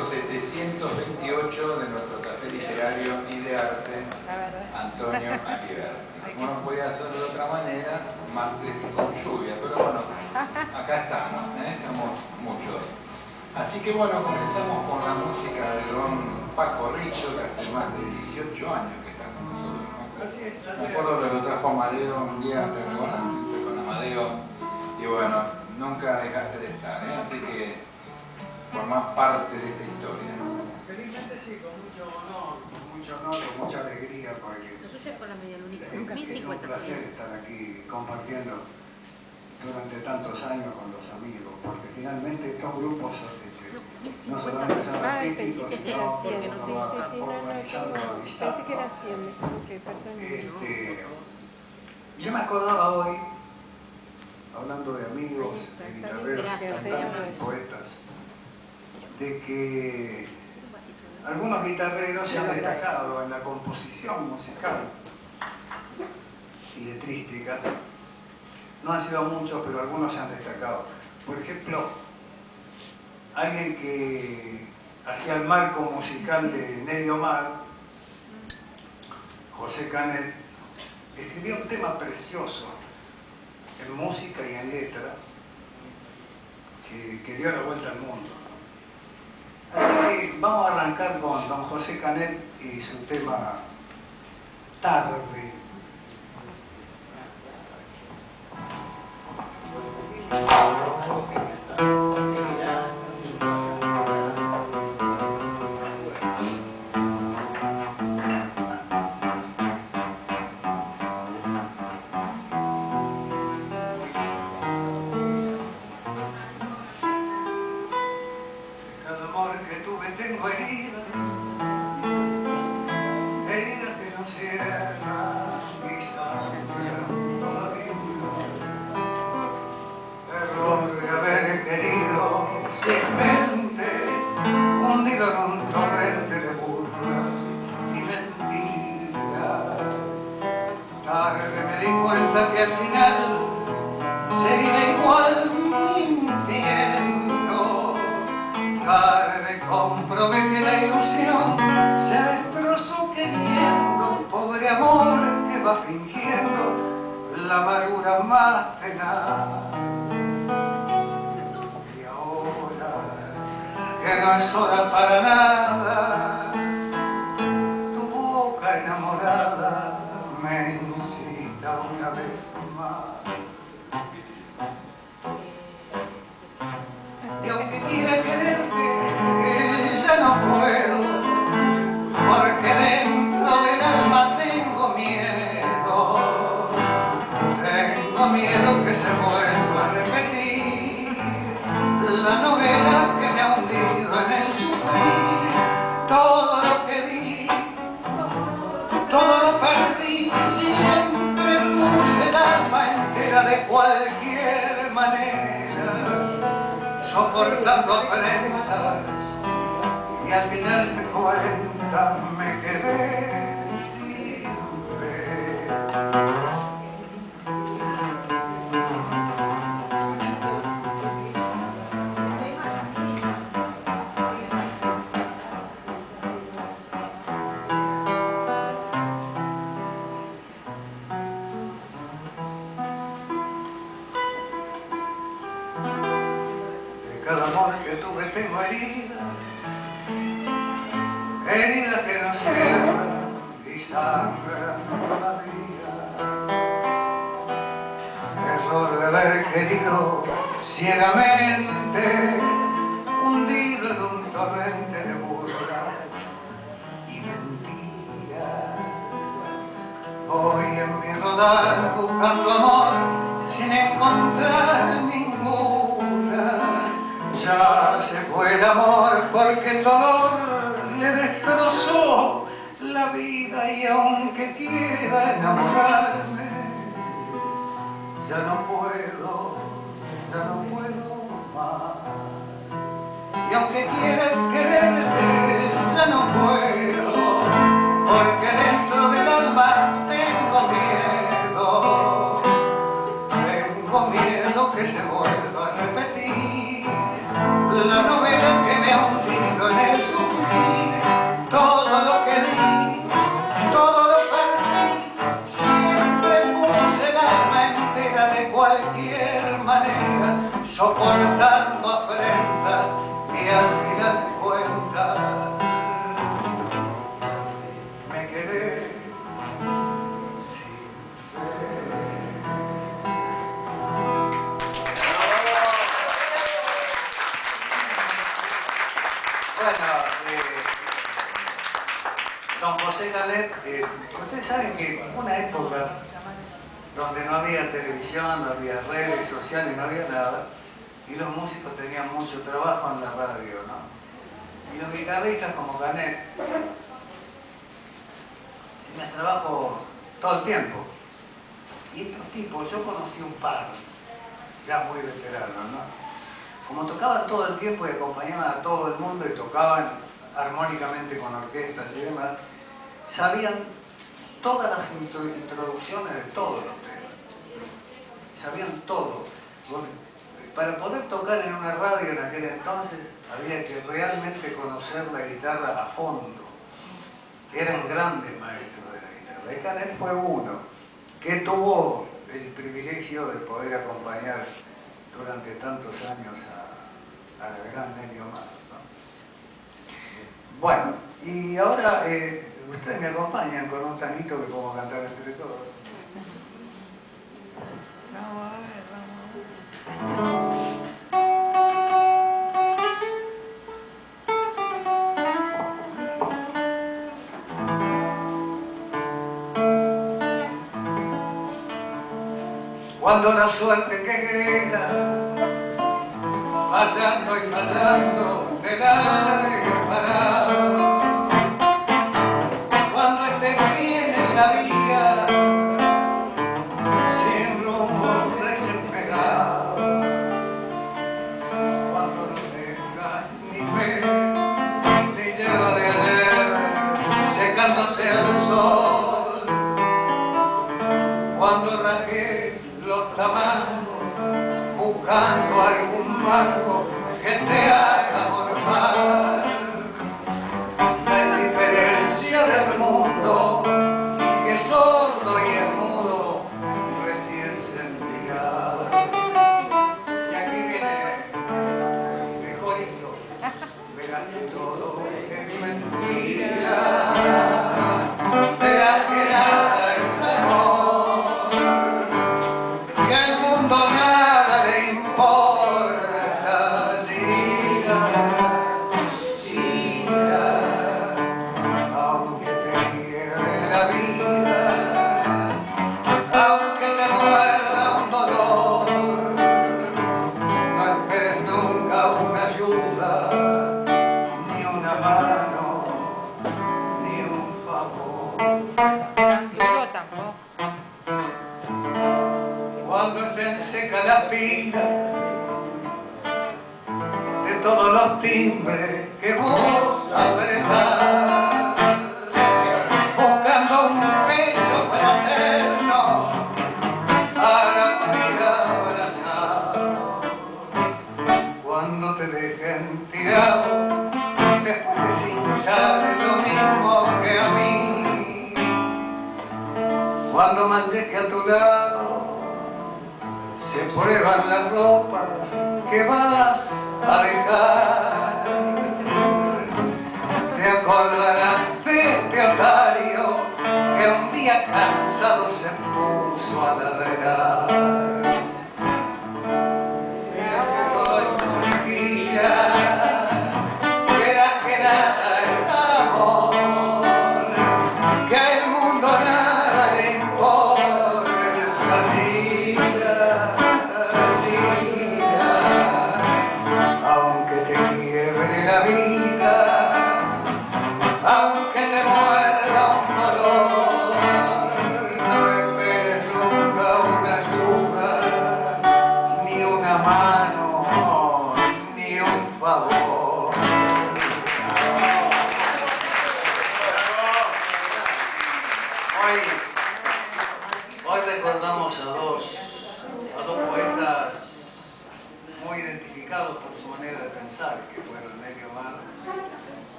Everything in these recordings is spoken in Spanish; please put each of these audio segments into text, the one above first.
728 de nuestro café literario y de arte, Antonio Aliberti. Como no podía hacerlo de otra manera, martes con lluvia, pero bueno, acá estamos, estamos muchos. Así que bueno, comenzamos con la música de don Paco Rizzo, que hace más de 18 años que está con nosotros, ¿no? Así es. Me acuerdo que lo trajo Amadeo un día, ¿te recuerdas? Con Amadeo, y bueno, nunca dejaste de estar, así que formás parte de esta historia. Felizmente sí, con mucho honor, con mucha alegría, porque Lo suyo es con la medialunita. es un placer estar aquí compartiendo durante tantos años con los amigos, porque finalmente estos grupos no solamente son artísticos, sino organizando amistad. Pensé que era 100, perdón. Yo me acordaba hoy, hablando de amigos, de guitarreros, cantantes y poetas, de que algunos guitarreros se han destacado en la composición musical y letrística. No han sido muchos, pero algunos se han destacado. Por ejemplo, alguien que hacía el marco musical de Nelly Omar, José Canet, escribió un tema precioso en música y en letra que dio la vuelta al mundo. Así que vamos a arrancar con don José Canet y su tema Tarde. Soportando afrentas y al final de cuentas me quedé sin fe. Cada amor que tuve tengo heridas, heridas que no cierran y sangran todavía. Error de haber querido ciegamente, hundido en un torrente de burla y mentira. Voy en mi rodar buscando amor sin encontrar ninguna. Ya se fue el amor porque el dolor le destrozó la vida y aunque quiera enamorarme, ya no puedo más. Y aunque quiera quererte, ya no puedo, porque dentro del alma tengo miedo que se vuelva a repetir la novela que me ha hundido en el soportando afrentas y al final de cuentas me quedé sin fe. Bueno, don José Canet, ustedes saben que una época donde no había televisión, no había redes sociales, no había nada, y los músicos tenían mucho trabajo en la radio, ¿no? Y los guitarristas como Canet tenían trabajo todo el tiempo. Y estos tipos, yo conocí un par, ya muy veteranos, ¿no? Como tocaban todo el tiempo y acompañaban a todo el mundo y tocaban armónicamente con orquestas y demás, sabían todas las introducciones de todos los temas. Sabían todo. Para poder tocar en una radio en aquel entonces había que realmente conocer la guitarra a fondo. Eran grandes maestros de la guitarra. Y Canet fue uno que tuvo el privilegio de poder acompañar durante tantos años a la gran Nelly Omar, ¿no? Bueno, y ahora ustedes me acompañan con un tanguito que podemos cantar entre todos. Vamos a ver, Cuando la suerte queda fallando y fallando te la deje parar, cuando estés bien en la vida sin rumbo desesperado, cuando no tengas ni fe ni hierba de ayer secándose al sol, cuando rajes los tamangos buscando algún mango que te haga morfar. La indiferencia del mundo que es sordo y es mudo recién sentirá. Y aquí viene el mejorito, verás que todo es mentira, verás que nada es amor, que al mundo nada le importa. Gira, gira, aunque te quiebre la vida, aunque te muerda un dolor, no esperes nunca una ayuda, ni una mano, ni un favor. tan duro tampoco. Cuando estén secas las pilas de todos los timbres que vos apretás, buscando un pecho fraterno para poder abrazar, cuando te dejen tirado después de cinchar lo mismo que a mí, cuando manches que a tu lado se prueban la ropa que vas a dejar, te acordarás de este otario que un día cansado se puso a ladrar. Verás que todo es mentira, verás que nada es amor, que al mundo nada le importa. Aunque te quiebre la vida, aunque te muerda un dolor, no esperes nunca una ayuda, ni una mano, ni un favor. Hoy recordamos a dos poetas muy identificados por su manera de pensar, que fueron Nelly Omar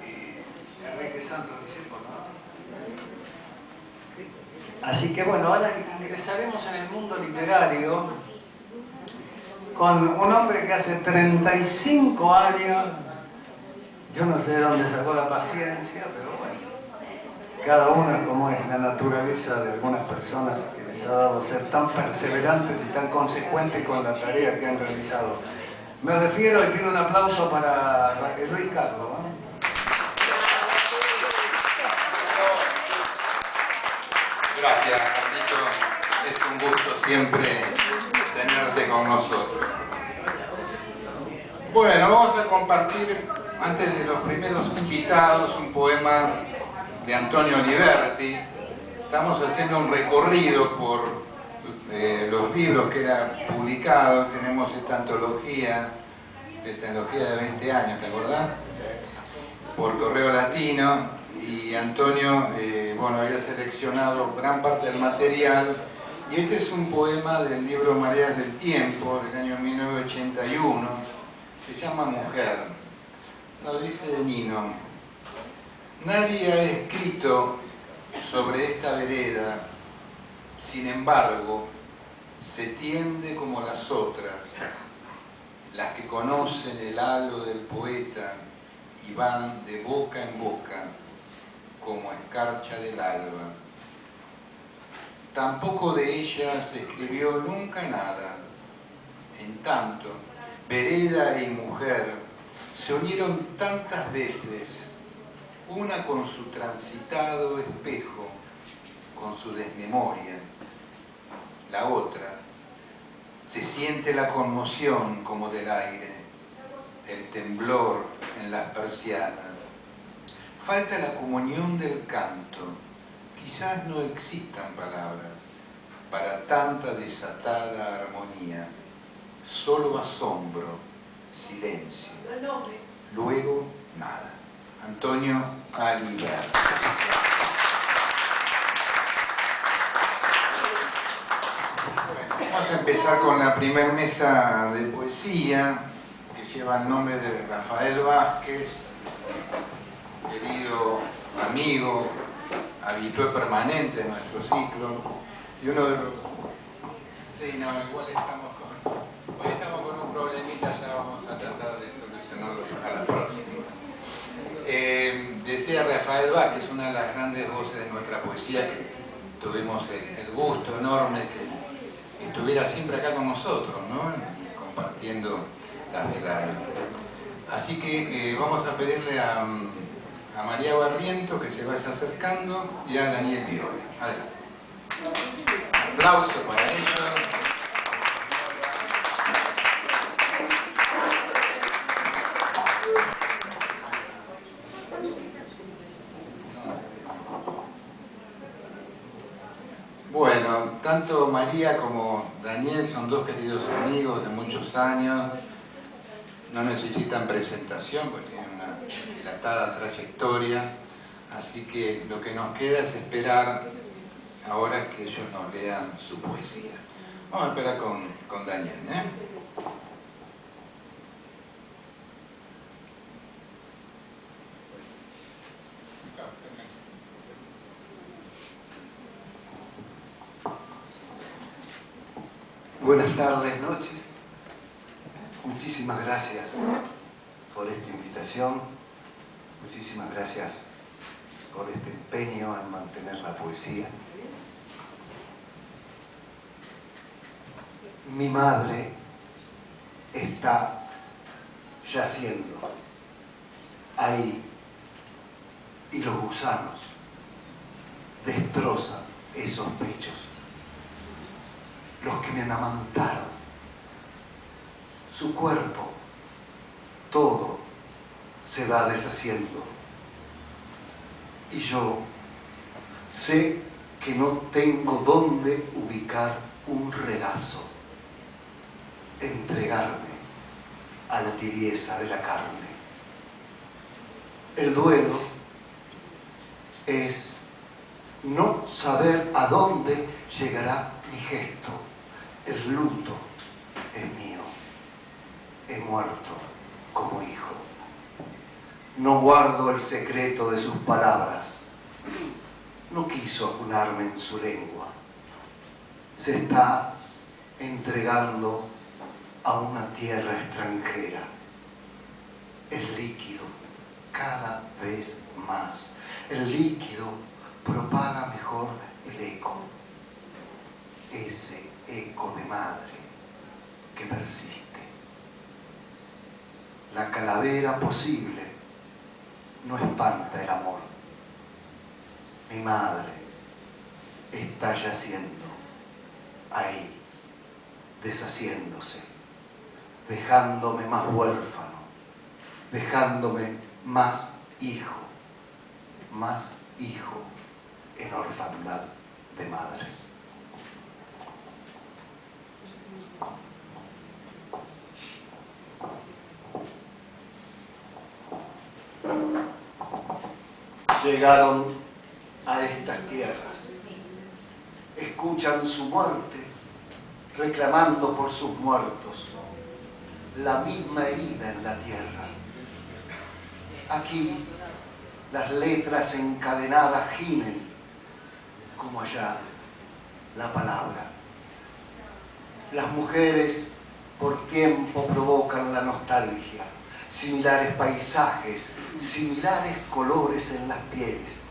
y Enrique Santos Discípulo, ¿no? Así que bueno, ahora ingresaremos en el mundo literario con un hombre que hace 35 años, yo no sé de dónde sacó la paciencia, pero bueno, cada uno es como es la naturaleza de algunas personas que les ha dado ser tan perseverantes y tan consecuentes con la tarea que han realizado. Me refiero y pido un aplauso para Luis Carlos, ¿no? Gracias, Carlito. Es un gusto siempre tenerte con nosotros. Bueno, vamos a compartir, antes de los primeros invitados, un poema de Antonio Aliberti. Estamos haciendo un recorrido por los libros que era publicado. Tenemos esta antología de 20 años, ¿te acordás? Por Correo Latino. Y Antonio, bueno, había seleccionado gran parte del material, y este es un poema del libro Mareas del Tiempo, del año 1981, se llama Mujer. Nos dice Nino: nadie ha escrito sobre esta vereda, sin embargo, se tiende como las otras, las que conocen el halo del poeta y van de boca en boca, como escarcha del alba. Tampoco de ella se escribió nunca nada. En tanto, vereda y mujer se unieron tantas veces, una con su transitado espejo, con su desmemoria. La otra, se siente la conmoción como del aire, el temblor en las persianas. Falta la comunión del canto. Quizás no existan palabras para tanta desatada armonía. Solo asombro, silencio. Luego, nada. Antonio Aliberti. Bueno, vamos a empezar con la primer mesa de poesía, que lleva el nombre de Rafael Vázquez, querido amigo, habitué permanente en nuestro ciclo, y uno de los... Sí, no, igual hoy estamos con un problemita, ya vamos a tratar de solucionarlo para la próxima. Decía Rafael Vázquez, una de las grandes voces de nuestra poesía, que tuvimos el gusto enorme que estuviera siempre acá con nosotros, ¿no? Compartiendo las veladas. Así que vamos a pedirle a María Barriento que se vaya acercando, y a Daniel Viola. Adelante. Aplauso para ellos. Bueno, tanto María como Daniel son dos queridos amigos de muchos años. No necesitan presentación porque tienen una dilatada trayectoria, así que lo que nos queda es esperar ahora que ellos nos lean su poesía. Vamos a esperar con Daniel, ¿eh? Buenas tardes, noches. Muchísimas gracias por esta invitación. Muchísimas gracias por este empeño en mantener la poesía. Mi madre está yaciendo ahí y los gusanos destrozan esos pechos, los que me amamantaron. Su cuerpo, todo se va deshaciendo. Y yo sé que no tengo dónde ubicar un regazo, entregarme a la tibieza de la carne. El duelo es no saber a dónde llegará mi gesto. El luto es mío. He muerto como hijo. No guardo el secreto de sus palabras. No quiso acunarme en su lengua. Se está entregando a una tierra extranjera. El líquido cada vez más. El líquido propaga mejor el eco. Ese eco de madre que persiste. La calavera posible no espanta el amor. Mi madre está yaciendo ahí, deshaciéndose, dejándome más huérfano, dejándome más hijo en orfandad de madre. Llegaron a estas tierras, escuchan su muerte, reclamando por sus muertos, la misma herida en la tierra. Aquí las letras encadenadas gimen, como allá la palabra. Las mujeres por tiempo provocan la nostalgia, similares paisajes, similares colores en las pieles.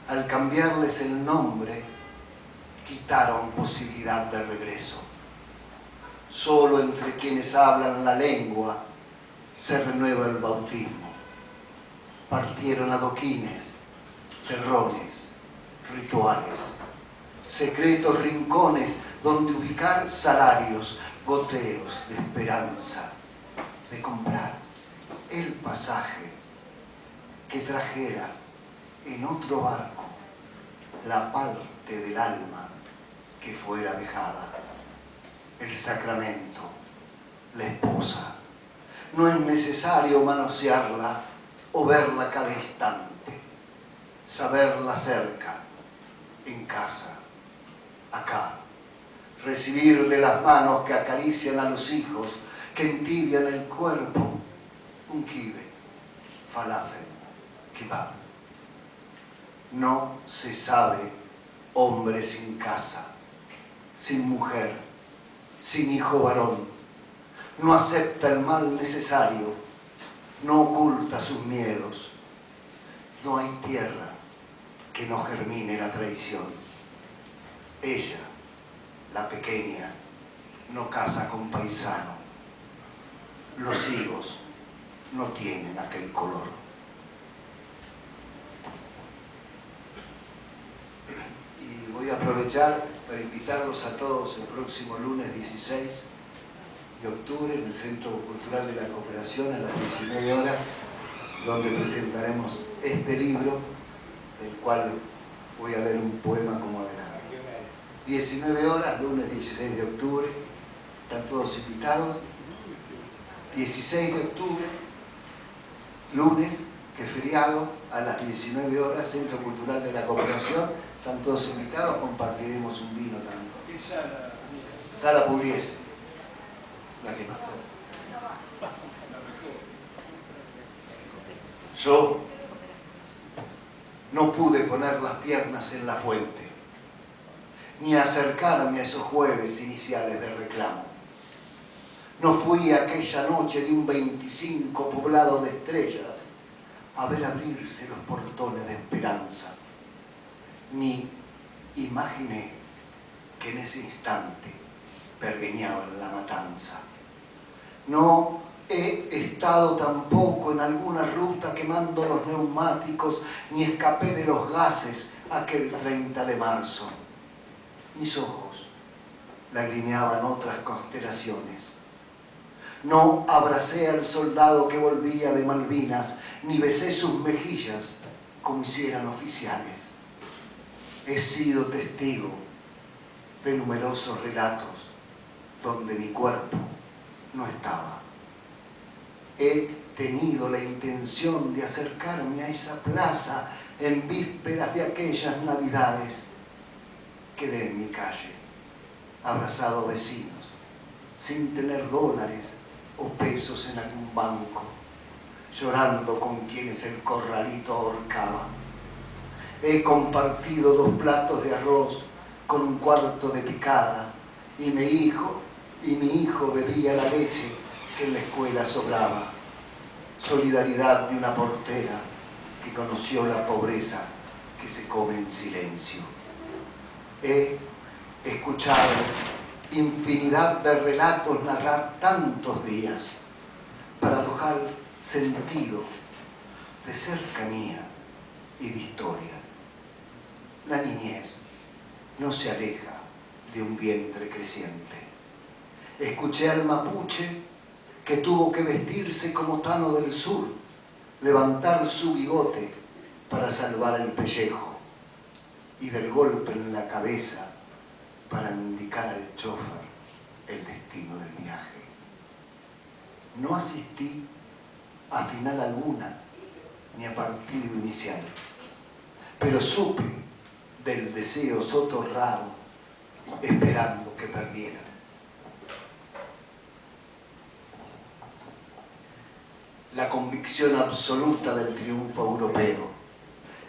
Al cambiarles el nombre, quitaron posibilidad de regreso. Solo entre quienes hablan la lengua se renueva el bautismo. Partieron adoquines, terrones, rituales, secretos rincones donde ubicar salarios, goteos de esperanza, de comprar el pasaje que trajera en otro barco la parte del alma que fuera dejada. El sacramento, la esposa. No es necesario manosearla o verla cada instante. Saberla cerca, en casa, acá. Recibir de las manos que acarician a los hijos, que entibian el cuerpo, un kibe, falafel, kebab. No se sabe hombre sin casa, sin mujer, sin hijo varón. No acepta el mal necesario, no oculta sus miedos. No hay tierra que no germine la traición. Ella, la pequeña, no casa con paisano. Los higos no tienen aquel color. Y voy a aprovechar para invitarlos a todos el próximo lunes 16 de octubre en el Centro Cultural de la Cooperación a las 19 horas, donde presentaremos este libro, del cual voy a leer un poema como adelanto. 19 horas, lunes 16 de octubre, están todos invitados. 16 de octubre, lunes, que es feriado, a las 19 horas, Centro Cultural de la Cooperación, están todos invitados, compartiremos un vino también. ¿Qué sala? Sala Pugliese, la que mató. Yo no pude poner las piernas en la fuente, ni acercarme a esos jueves iniciales de reclamo. No fui aquella noche de un 25 poblado de estrellas a ver abrirse los portones de esperanza, ni imaginé que en ese instante pergeñaban la matanza. No he estado tampoco en alguna ruta quemando los neumáticos, ni escapé de los gases aquel 30 de marzo. Mis ojos lagrimeaban otras constelaciones. No abracé al soldado que volvía de Malvinas, ni besé sus mejillas como hicieran oficiales. He sido testigo de numerosos relatos donde mi cuerpo no estaba. He tenido la intención de acercarme a esa plaza en vísperas de aquellas navidades. Quedé en mi calle, abrazado a vecinos, sin tener dólares o pesos en algún banco, llorando con quienes el corralito ahorcaba. He compartido 2 platos de arroz con un cuarto de picada y mi hijo y mi hijo bebía la leche que en la escuela sobraba. Solidaridad de una portera que conoció la pobreza que se come en silencio. He escuchado infinidad de relatos narrar tantos días, paradojal sentido de cercanía y de historia. La niñez no se aleja de un vientre creciente. Escuché al mapuche que tuvo que vestirse como Tano del Sur, levantar su bigote para salvar el pellejo, y del golpe en la cabeza para indicar al chofer el destino del viaje. No asistí a final alguna ni a partido inicial, pero supe del deseo sotorrado esperando que perdiera. La convicción absoluta del triunfo europeo.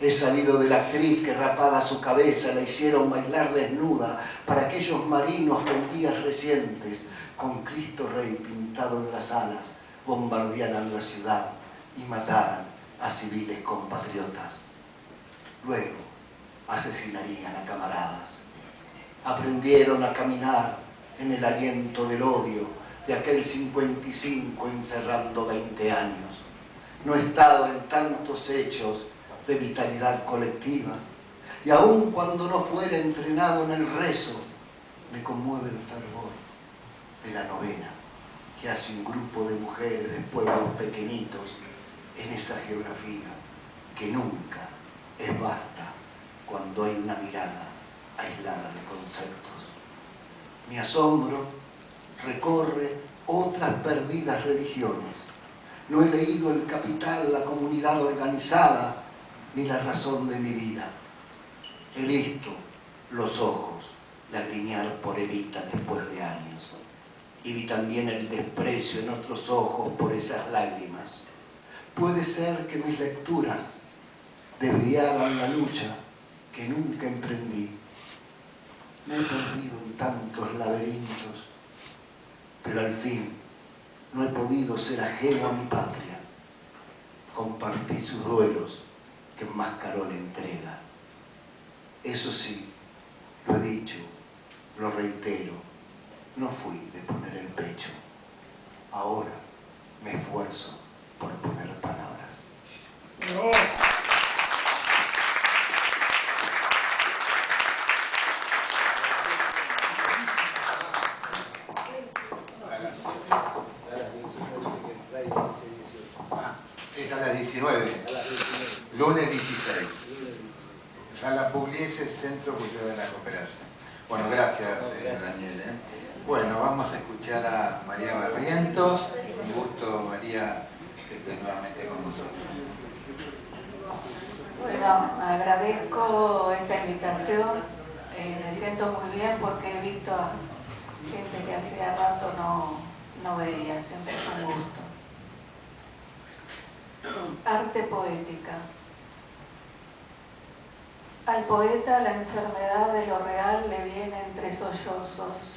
He sabido de la actriz que rapada su cabeza la hicieron bailar desnuda para aquellos marinos que en días recientes, con Cristo Rey pintado en las alas, bombardearan la ciudad y mataran a civiles compatriotas. Luego asesinarían a camaradas. Aprendieron a caminar en el aliento del odio de aquel 55 encerrando 20 años. No he estado en tantos hechos de vitalidad colectiva, y aun cuando no fuera entrenado en el rezo, me conmueve el fervor de la novena que hace un grupo de mujeres de pueblos pequeñitos en esa geografía que nunca es vasta cuando hay una mirada aislada de conceptos. Mi asombro recorre otras perdidas religiones. No he leído El Capital, La comunidad organizada, ni La razón de mi vida. He visto los ojos lagrimear por Evita después de años, y vi también el desprecio en otros ojos por esas lágrimas. Puede ser que mis lecturas desviaran la lucha que nunca emprendí. Me he perdido en tantos laberintos, pero al fin no he podido ser ajeno a mi patria. Compartí sus duelos que enmascaró la entrega. Eso sí, lo he dicho, lo reitero, no fui de poner el pecho. Ahora me esfuerzo por poner palabras. ¡No! Es a las 19, lunes 16. Sala Pugliese, Centro Cultural de la Cooperación. Bueno, gracias, Daniel. Bueno, vamos a escuchar a María Barrientos. Un gusto, María, que estés nuevamente con nosotros. Bueno, agradezco esta invitación. Me siento muy bien porque he visto a gente que hacía rato no veía. Siempre es un gusto. Arte poética. Al poeta la enfermedad de lo real le viene entre sollozos.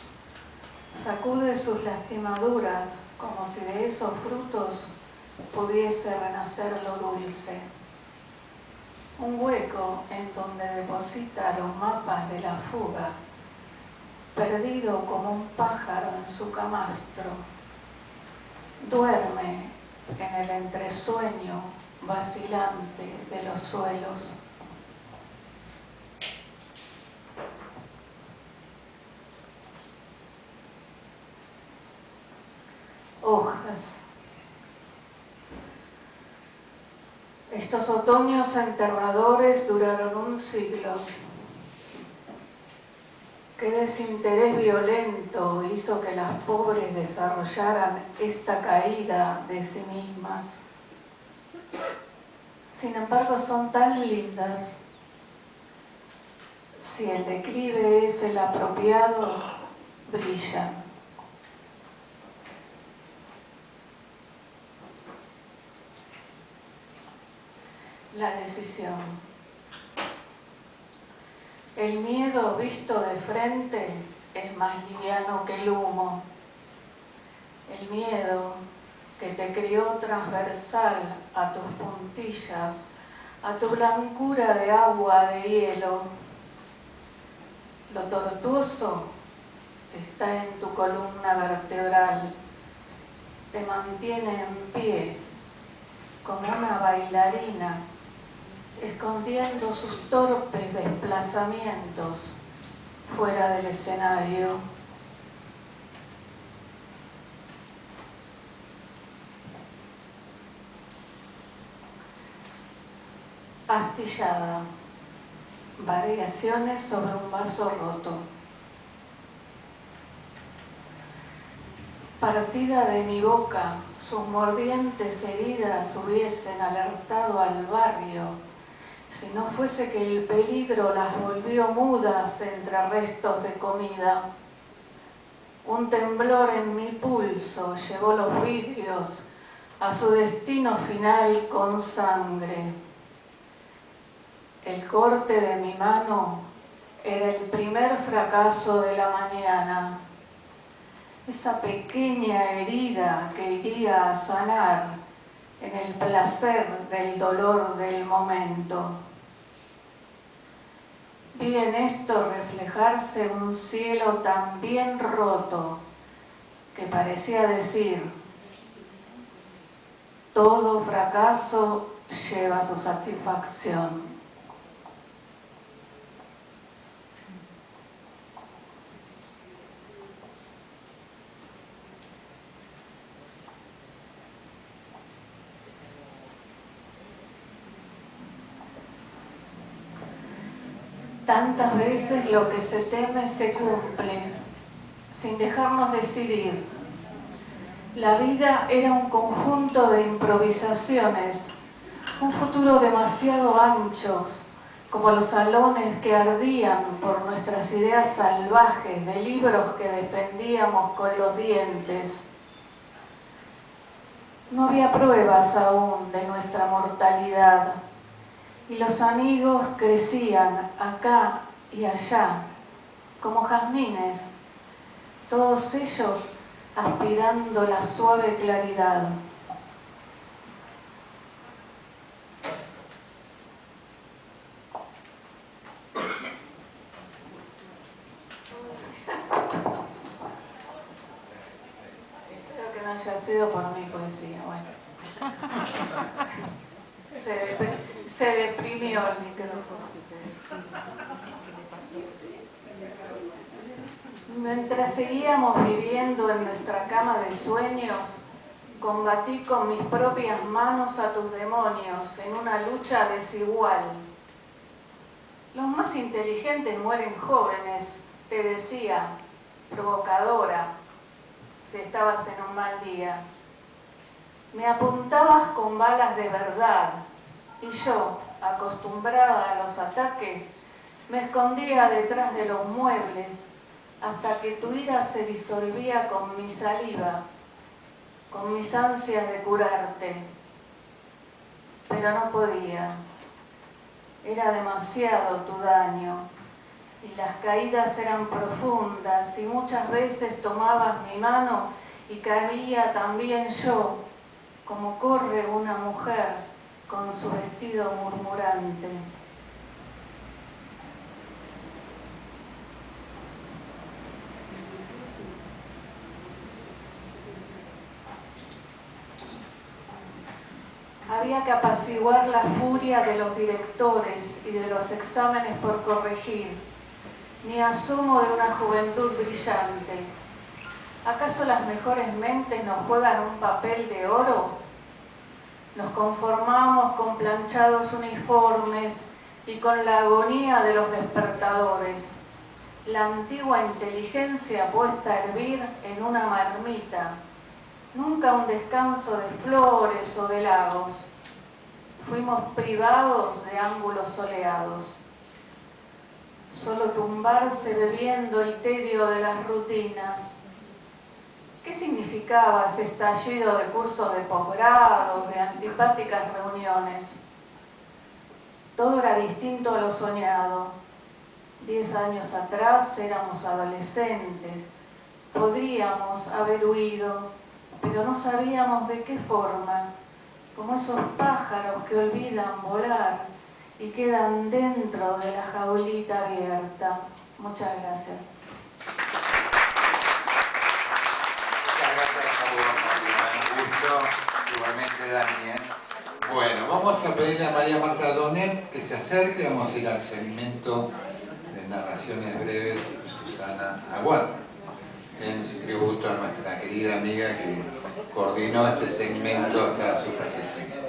Sacude sus lastimaduras como si de esos frutos pudiese renacer lo dulce. Un hueco en donde deposita los mapas de la fuga, perdido como un pájaro en su camastro. Duerme en el entresueño vacilante de los suelos. Hojas. Estos otoños enterradores duraron un siglo. Qué desinterés violento hizo que las pobres desarrollaran esta caída de sí mismas. Sin embargo, son tan lindas. Si el declive es el apropiado, brillan. La decisión. El miedo visto de frente es más liviano que el humo. el miedo que te crió transversal a tus puntillas, a tu blancura de agua, de hielo. Lo tortuoso está en tu columna vertebral, te mantiene en pie como una bailarina, escondiendo sus torpes desplazamientos fuera del escenario. Astillada. Variaciones sobre un vaso roto. Partida de mi boca, sus mordientes heridas hubiesen alertado al barrio, si no fuese que el peligro las volvió mudas entre restos de comida. Un temblor en mi pulso llevó los vidrios a su destino final con sangre. El corte de mi mano era el primer fracaso de la mañana. Esa pequeña herida que iría a sanar en el placer del dolor del momento. Vi en esto reflejarse un cielo tan bien roto que parecía decir: todo fracaso lleva su satisfacción. Tantas veces lo que se teme se cumple, sin dejarnos decidir. La vida era un conjunto de improvisaciones, un futuro demasiado anchos, como los salones que ardían por nuestras ideas salvajes de libros que defendíamos con los dientes. No había pruebas aún de nuestra mortalidad. Y los amigos crecían acá y allá, como jazmines, todos ellos aspirando la suave claridad. Espero que no haya sido por mi poesía, bueno. Se deprimió el micrófono. Mientras seguíamos viviendo en nuestra cama de sueños, combatí con mis propias manos a tus demonios en una lucha desigual. Los más inteligentes mueren jóvenes, te decía, provocadora, si estabas en un mal día. Me apuntabas con balas de verdad y yo, acostumbrada a los ataques, me escondía detrás de los muebles hasta que tu ira se disolvía con mi saliva, con mis ansias de curarte. Pero no podía. Era demasiado tu daño y las caídas eran profundas y muchas veces tomabas mi mano y caía también yo, como corre una mujer con su vestido murmurante. Había que apaciguar la furia de los directores y de los exámenes por corregir, ni asomo de una juventud brillante. ¿Acaso las mejores mentes nos juegan un papel de oro? Nos conformamos con planchados uniformes y con la agonía de los despertadores. La antigua inteligencia puesta a hervir en una marmita. Nunca un descanso de flores o de lagos. Fuimos privados de ángulos soleados. Solo tumbarse bebiendo el tedio de las rutinas. ¿Qué significaba ese estallido de cursos de posgrado, de antipáticas reuniones? Todo era distinto a lo soñado. 10 años atrás éramos adolescentes. Podríamos haber huido, pero no sabíamos de qué forma, como esos pájaros que olvidan volar y quedan dentro de la jaulita abierta. Muchas gracias. Muchas gracias a vos, María. Un gusto, igualmente, Dani. Bueno, vamos a pedirle a María Marta Donet que se acerque. Vamos a ir al segmento de narraciones breves de Susana Aguad, en tributo a nuestra querida amiga que coordinó este segmento hasta su fallecimiento.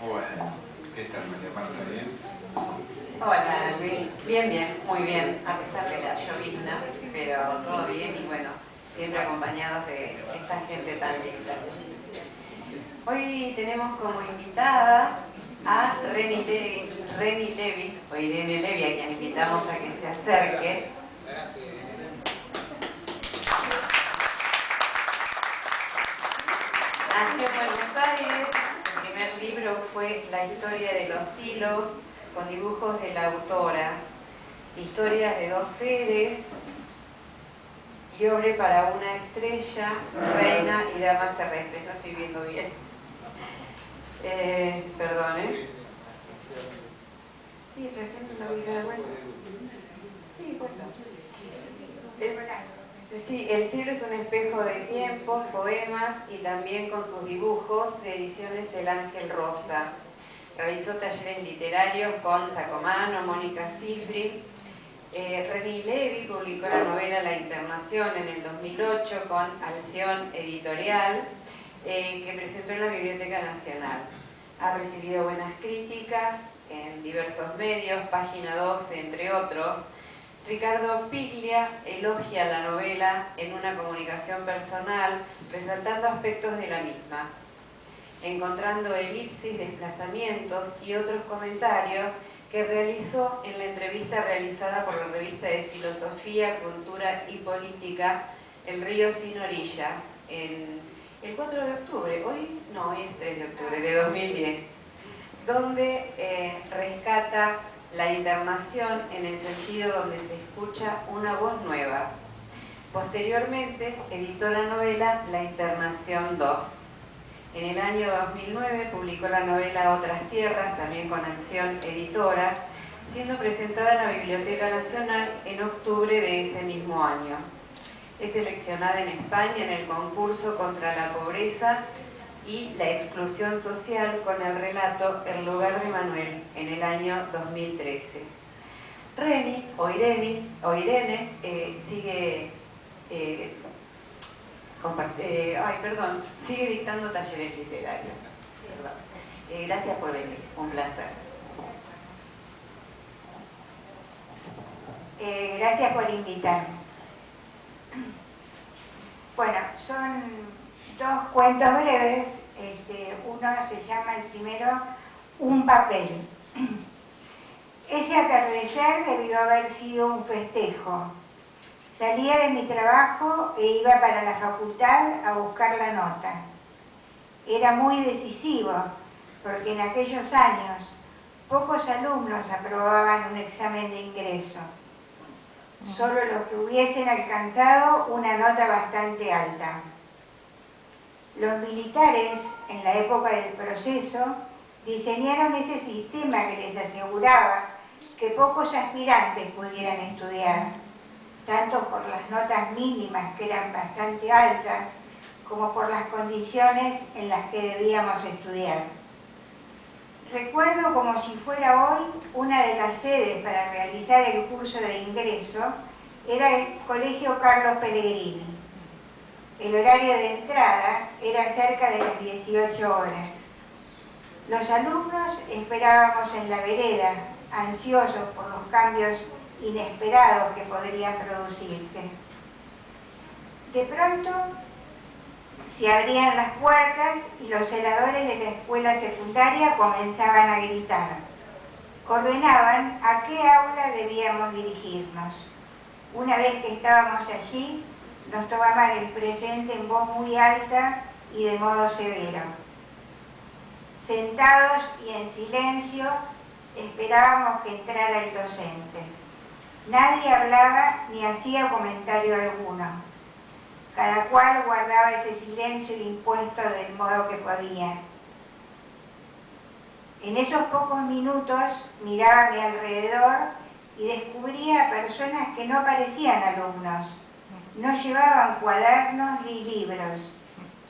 Bueno, ¿qué tal, María Marta? ¿Bien? Hola, Luis. Bien, bien, muy bien, a pesar de la llovizna, pero todo bien y bueno, siempre acompañados de esta gente tan linda. Hoy tenemos como invitada a Reni Levy, o Irene Levy, a quien invitamos a que se acerque. Nació en Buenos Aires, su primer libro fue La historia de los hilos, con dibujos de la autora, historias de dos seres, Llore para una estrella, Reina y Damas terrestres. No estoy viendo bien. Perdón, ¿eh? Sí, recién lo vi de vuelta. Sí, por eso. Sí, El cielo es un espejo de tiempos, poemas y también con sus dibujos de Ediciones El Ángel Rosa. Realizó talleres literarios con Sacomano, Mónica Cifri. Reni Levy publicó la novela La Internación en el 2008 con Alción Editorial, que presentó en la Biblioteca Nacional. Ha recibido buenas críticas en diversos medios, Página 12, entre otros. Ricardo Piglia elogia la novela en una comunicación personal, resaltando aspectos de la misma, encontrando elipsis, desplazamientos y otros comentarios que realizó en la entrevista realizada por la revista de Filosofía, Cultura y Política El Río Sin Orillas, en el 4 de octubre, hoy es 3 de octubre de 2010, donde rescata la internación en el sentido donde se escucha una voz nueva. Posteriormente editó la novela La Internación 2. En el año 2009 publicó la novela Otras Tierras, también con Alción Editora, siendo presentada en la Biblioteca Nacional en octubre de ese mismo año. Es seleccionada en España en el concurso contra la pobreza y la exclusión social con el relato El lugar de Manuel, en el año 2013. Reni, o Irene, sigue dictando talleres literarios. Gracias por venir, un placer. Gracias por invitarme. Bueno, son dos cuentos breves. Uno se llama el primero Un papel. Ese atardecer debió haber sido un festejo. Salía de mi trabajo e iba para la facultad a buscar la nota. Era muy decisivo, porque en aquellos años pocos alumnos aprobaban un examen de ingreso. Solo los que hubiesen alcanzado una nota bastante alta. Los militares, en la época del proceso, diseñaron ese sistema que les aseguraba que pocos aspirantes pudieran estudiar, tanto por las notas mínimas, que eran bastante altas, como por las condiciones en las que debíamos estudiar. Recuerdo como si fuera hoy una de las sedes para realizar el curso de ingreso era el Colegio Carlos Pellegrini. El horario de entrada era cerca de las 18 horas. Los alumnos esperábamos en la vereda, ansiosos por los cambios inesperados que podrían producirse. De pronto se abrían las puertas y los celadores de la escuela secundaria comenzaban a gritar. Ordenaban a qué aula debíamos dirigirnos. Una vez que estábamos allí, nos tomaban el presente en voz muy alta y de modo severo. Sentados y en silencio, esperábamos que entrara el docente. Nadie hablaba ni hacía comentario alguno. Cada cual guardaba ese silencio impuesto del modo que podía. En esos pocos minutos miraba a mi alrededor y descubría personas que no parecían alumnos. No llevaban cuadernos ni libros.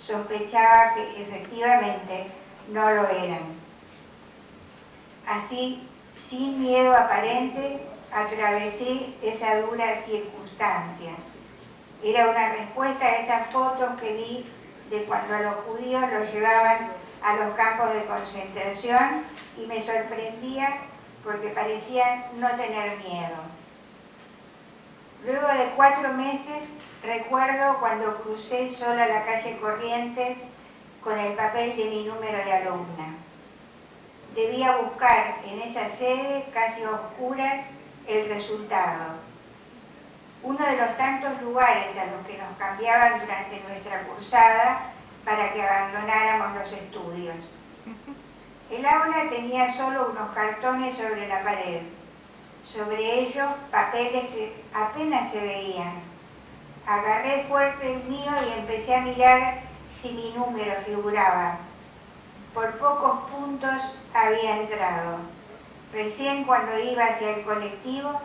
Sospechaba que efectivamente no lo eran. Así, sin miedo aparente, atravesé esa dura circunstancia. Era una respuesta a esas fotos que vi de cuando a los judíos los llevaban a los campos de concentración y me sorprendía porque parecían no tener miedo. Luego de 4 meses, recuerdo cuando crucé sola la calle Corrientes con el papel de mi número de alumna. Debía buscar en esa sede casi oscuras el resultado. Uno de los tantos lugares a los que nos cambiaban durante nuestra cursada para que abandonáramos los estudios. El aula tenía solo unos cartones sobre la pared. Sobre ellos papeles que apenas se veían. Agarré fuerte el mío y empecé a mirar si mi número figuraba. Por pocos puntos había entrado. Recién cuando iba hacia el colectivo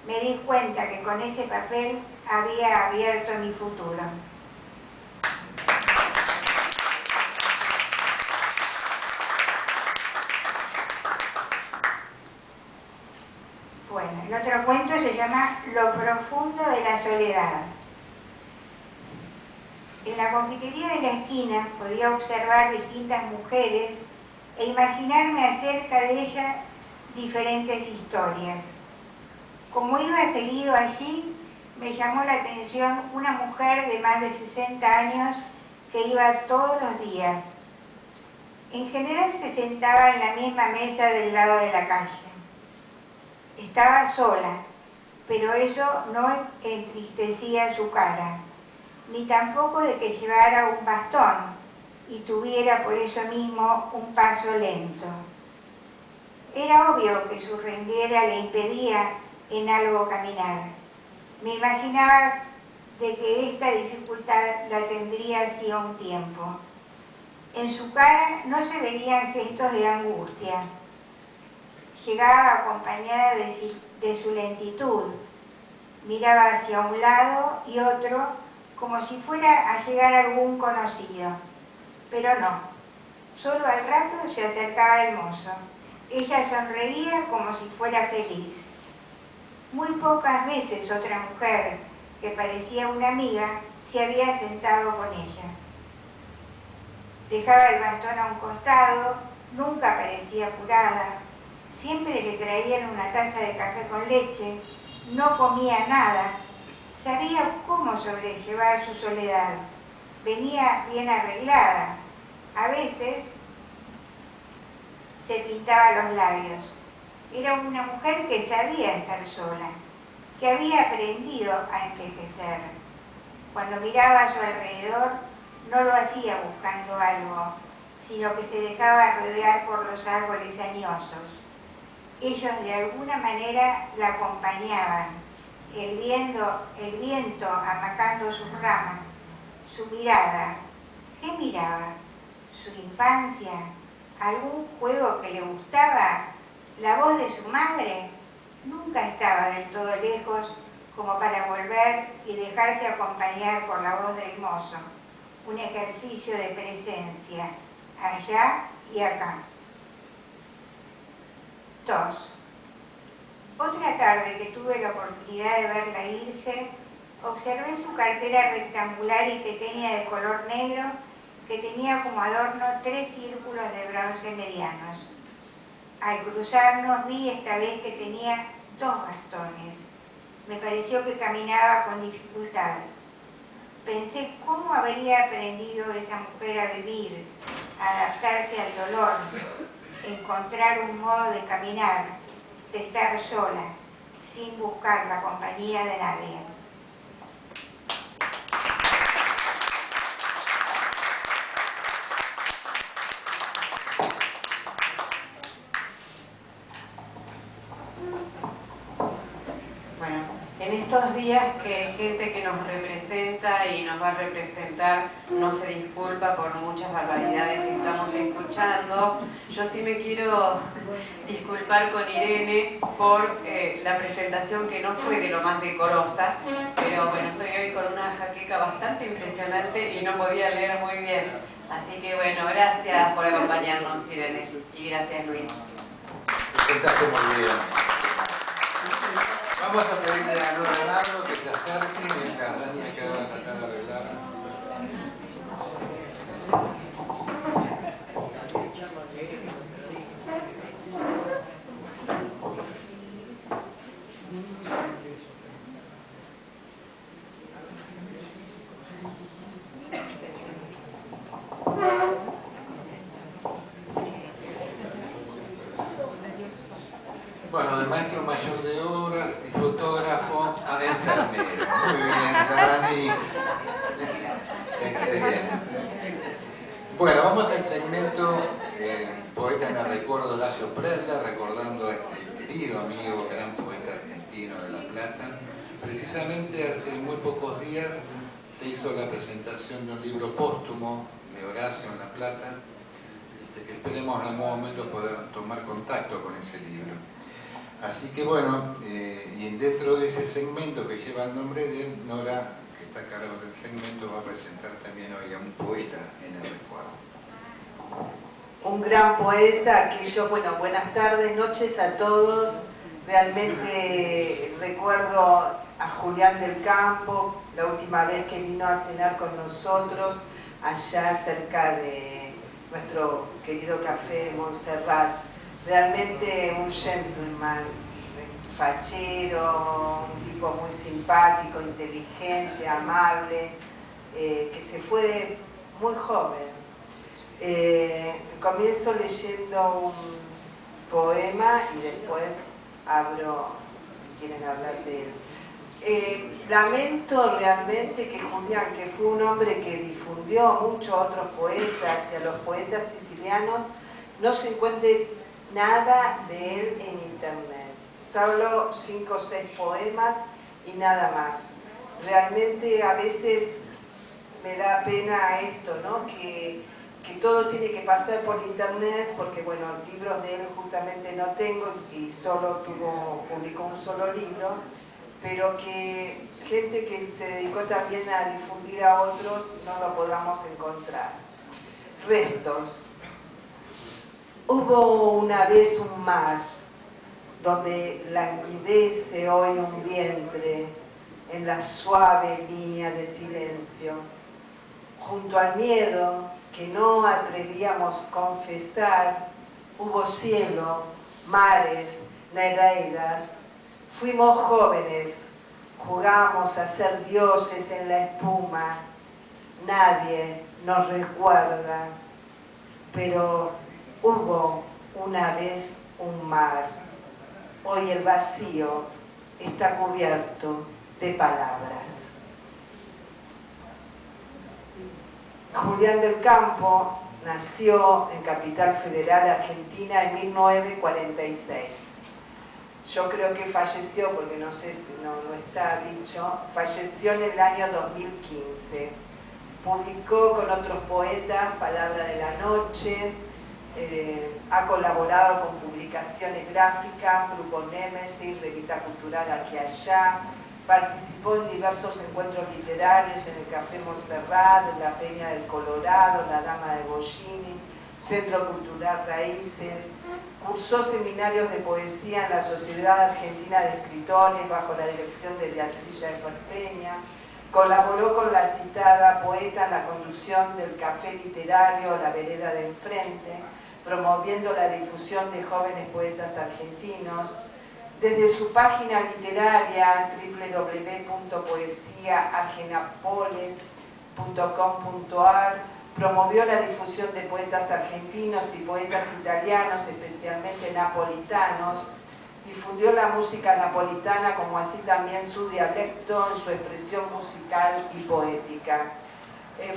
me di cuenta que con ese papel había abierto mi futuro. Bueno, el otro cuento se llama Lo profundo de la soledad. En la confitería de la esquina podía observar distintas mujeres e imaginarme acerca de ellas diferentes historias. Como iba seguido allí, me llamó la atención una mujer de más de 60 años que iba todos los días. En general se sentaba en la misma mesa del lado de la calle. Estaba sola, pero eso no entristecía su cara, ni tampoco de que llevara un bastón y tuviera por eso mismo un paso lento. Era obvio que su renguera le impedía en algo caminar. Me imaginaba de que esta dificultad la tendría hacía un tiempo. En su cara no se veían gestos de angustia. Llegaba acompañada de su lentitud. Miraba hacia un lado y otro como si fuera a llegar algún conocido. Pero no. Solo al rato se acercaba el mozo. Ella sonreía como si fuera feliz. Muy pocas veces otra mujer, que parecía una amiga, se había sentado con ella. Dejaba el bastón a un costado, nunca parecía apurada, siempre le traían una taza de café con leche, no comía nada, sabía cómo sobrellevar su soledad, venía bien arreglada, a veces se pintaba los labios. Era una mujer que sabía estar sola, que había aprendido a envejecer. Cuando miraba a su alrededor, no lo hacía buscando algo, sino que se dejaba rodear por los árboles añosos. Ellos de alguna manera la acompañaban, el viento amacando sus ramas, su mirada. ¿Qué miraba? ¿Su infancia? ¿Algún juego que le gustaba? La voz de su madre nunca estaba del todo lejos como para volver y dejarse acompañar por la voz del mozo. Un ejercicio de presencia, allá y acá. 2. Otra tarde que tuve la oportunidad de verla irse, observé su cartera rectangular y pequeña de color negro que tenía como adorno 3 círculos de bronce medianos. Al cruzarnos vi esta vez que tenía 2 bastones. Me pareció que caminaba con dificultad. Pensé cómo habría aprendido esa mujer a vivir, a adaptarse al dolor, encontrar un modo de caminar, de estar sola, sin buscar la compañía de nadie. Bueno, en en estos días que gente que nos representa y nos va a representar no se disculpa por muchas barbaridades que estamos escuchando, yo sí me quiero disculpar con Irene por la presentación que no fue de lo más decorosa, pero bueno, estoy hoy con una jaqueca bastante impresionante y no podía leer muy bien. Así que bueno, gracias por acompañarnos, Irene, y gracias, Luis. Presentaste muy bien. Vamos a pedirle a Nora Nardo que se acerque mientras Dani acaba de tratar de arreglar. Bueno, de maestro mayor de obras y fotógrafo a enfermero. Muy bien, Dani. Excelente. Bueno, vamos al segmento Poeta en el Recuerdo, Horacio Prerla, recordando a este querido amigo, gran poeta argentino de La Plata. Precisamente hace muy pocos días se hizo la presentación de un libro póstumo de Horacio en La Plata, que esperemos en algún momento poder tomar contacto con ese libro. Así que bueno, y dentro de ese segmento que lleva el nombre de él, Nora, que está a cargo del segmento, va a presentar también hoy a un poeta en el recuerdo. Un gran poeta, bueno, buenas tardes, noches a todos. Realmente recuerdo a Julián del Campo, la última vez que vino a cenar con nosotros, allá cerca de nuestro querido café Montserrat. Realmente un gentleman, fachero, un tipo muy simpático, inteligente, amable, que se fue muy joven. Comienzo leyendo un poema y después abro, si quieren hablar de él. Lamento realmente que Julián, que fue un hombre que difundió mucho a otros poetas y a los poetas sicilianos, no se encuentre nada de él en internet, solo 5 o 6 poemas y nada más. Realmente a veces me da pena esto, ¿no? Que todo tiene que pasar por internet, porque bueno, libros de él justamente no tengo y solo publicó un solo libro, pero que gente que se dedicó también a difundir a otros no lo podamos encontrar. Restos. Hubo una vez un mar, donde languidece hoy un vientre en la suave línea de silencio. Junto al miedo que no atrevíamos confesar, hubo cielo, mares, nereidas. Fuimos jóvenes, jugamos a ser dioses en la espuma. Nadie nos recuerda, pero hubo una vez un mar. Hoy el vacío está cubierto de palabras. Julián del Campo nació en Capital Federal, Argentina, en 1946. Yo creo que falleció, porque no sé, no está dicho, falleció en el año 2015. Publicó con otros poetas Palabra de la Noche, ha colaborado con publicaciones gráficas, Grupo Némesis, Revista Cultural Aquí Allá, participó en diversos encuentros literarios en el Café Montserrat, en la Peña del Colorado, la Dama de Bollini, Centro Cultural Raíces, cursó seminarios de poesía en la Sociedad Argentina de Escritores bajo la dirección de Beatriz Jaeffer Peña, colaboró con la citada poeta en la conducción del Café Literario La Vereda de Enfrente, promoviendo la difusión de jóvenes poetas argentinos. Desde su página literaria www.poesiaargenapoles.com.ar promovió la difusión de poetas argentinos y poetas italianos, especialmente napolitanos. Difundió la música napolitana, como así también su dialecto en su expresión musical y poética.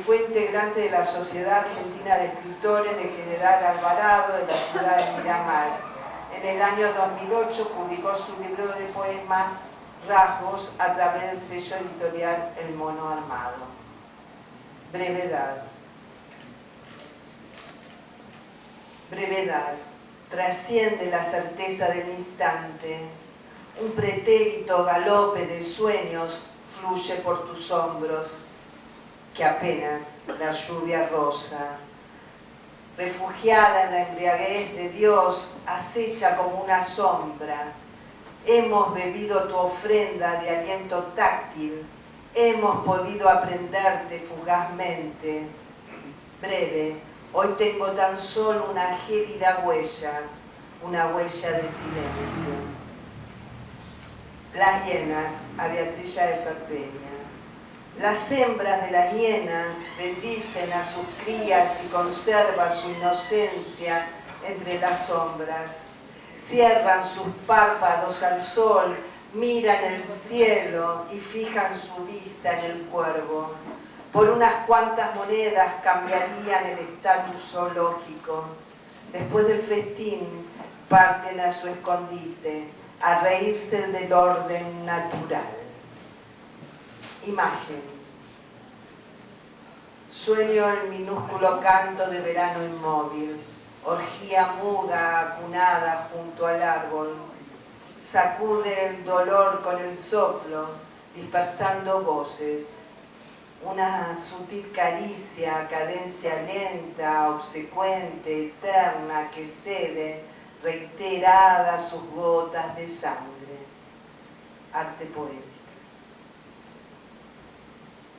Fue integrante de la Sociedad Argentina de Escritores de General Alvarado de la ciudad de Miramar. En el año 2008 publicó su libro de poemas rasgos a través del sello editorial El Mono Armado. Brevedad. Brevedad. Trasciende la certeza del instante. Un pretérito galope de sueños fluye por tus hombros, que apenas la lluvia rosa. Refugiada en la embriaguez de Dios, acecha como una sombra. Hemos bebido tu ofrenda de aliento táctil, hemos podido aprenderte fugazmente. Breve, hoy tengo tan solo una gélida huella, una huella de silencio. Las hienas, a Beatriz Effer Peña. Las hembras de las hienas bendicen a sus crías y conservan su inocencia entre las sombras. Cierran sus párpados al sol, miran el cielo y fijan su vista en el cuervo. Por unas cuantas monedas cambiarían el estatus zoológico. Después del festín parten a su escondite, a reírse del orden natural. Imagen. Sueño el minúsculo canto de verano inmóvil, orgía muda acunada junto al árbol. Sacude el dolor con el soplo, dispersando voces. Una sutil caricia, cadencia lenta, obsecuente, eterna, que cede, reiterada sus gotas de sangre. Arte poético.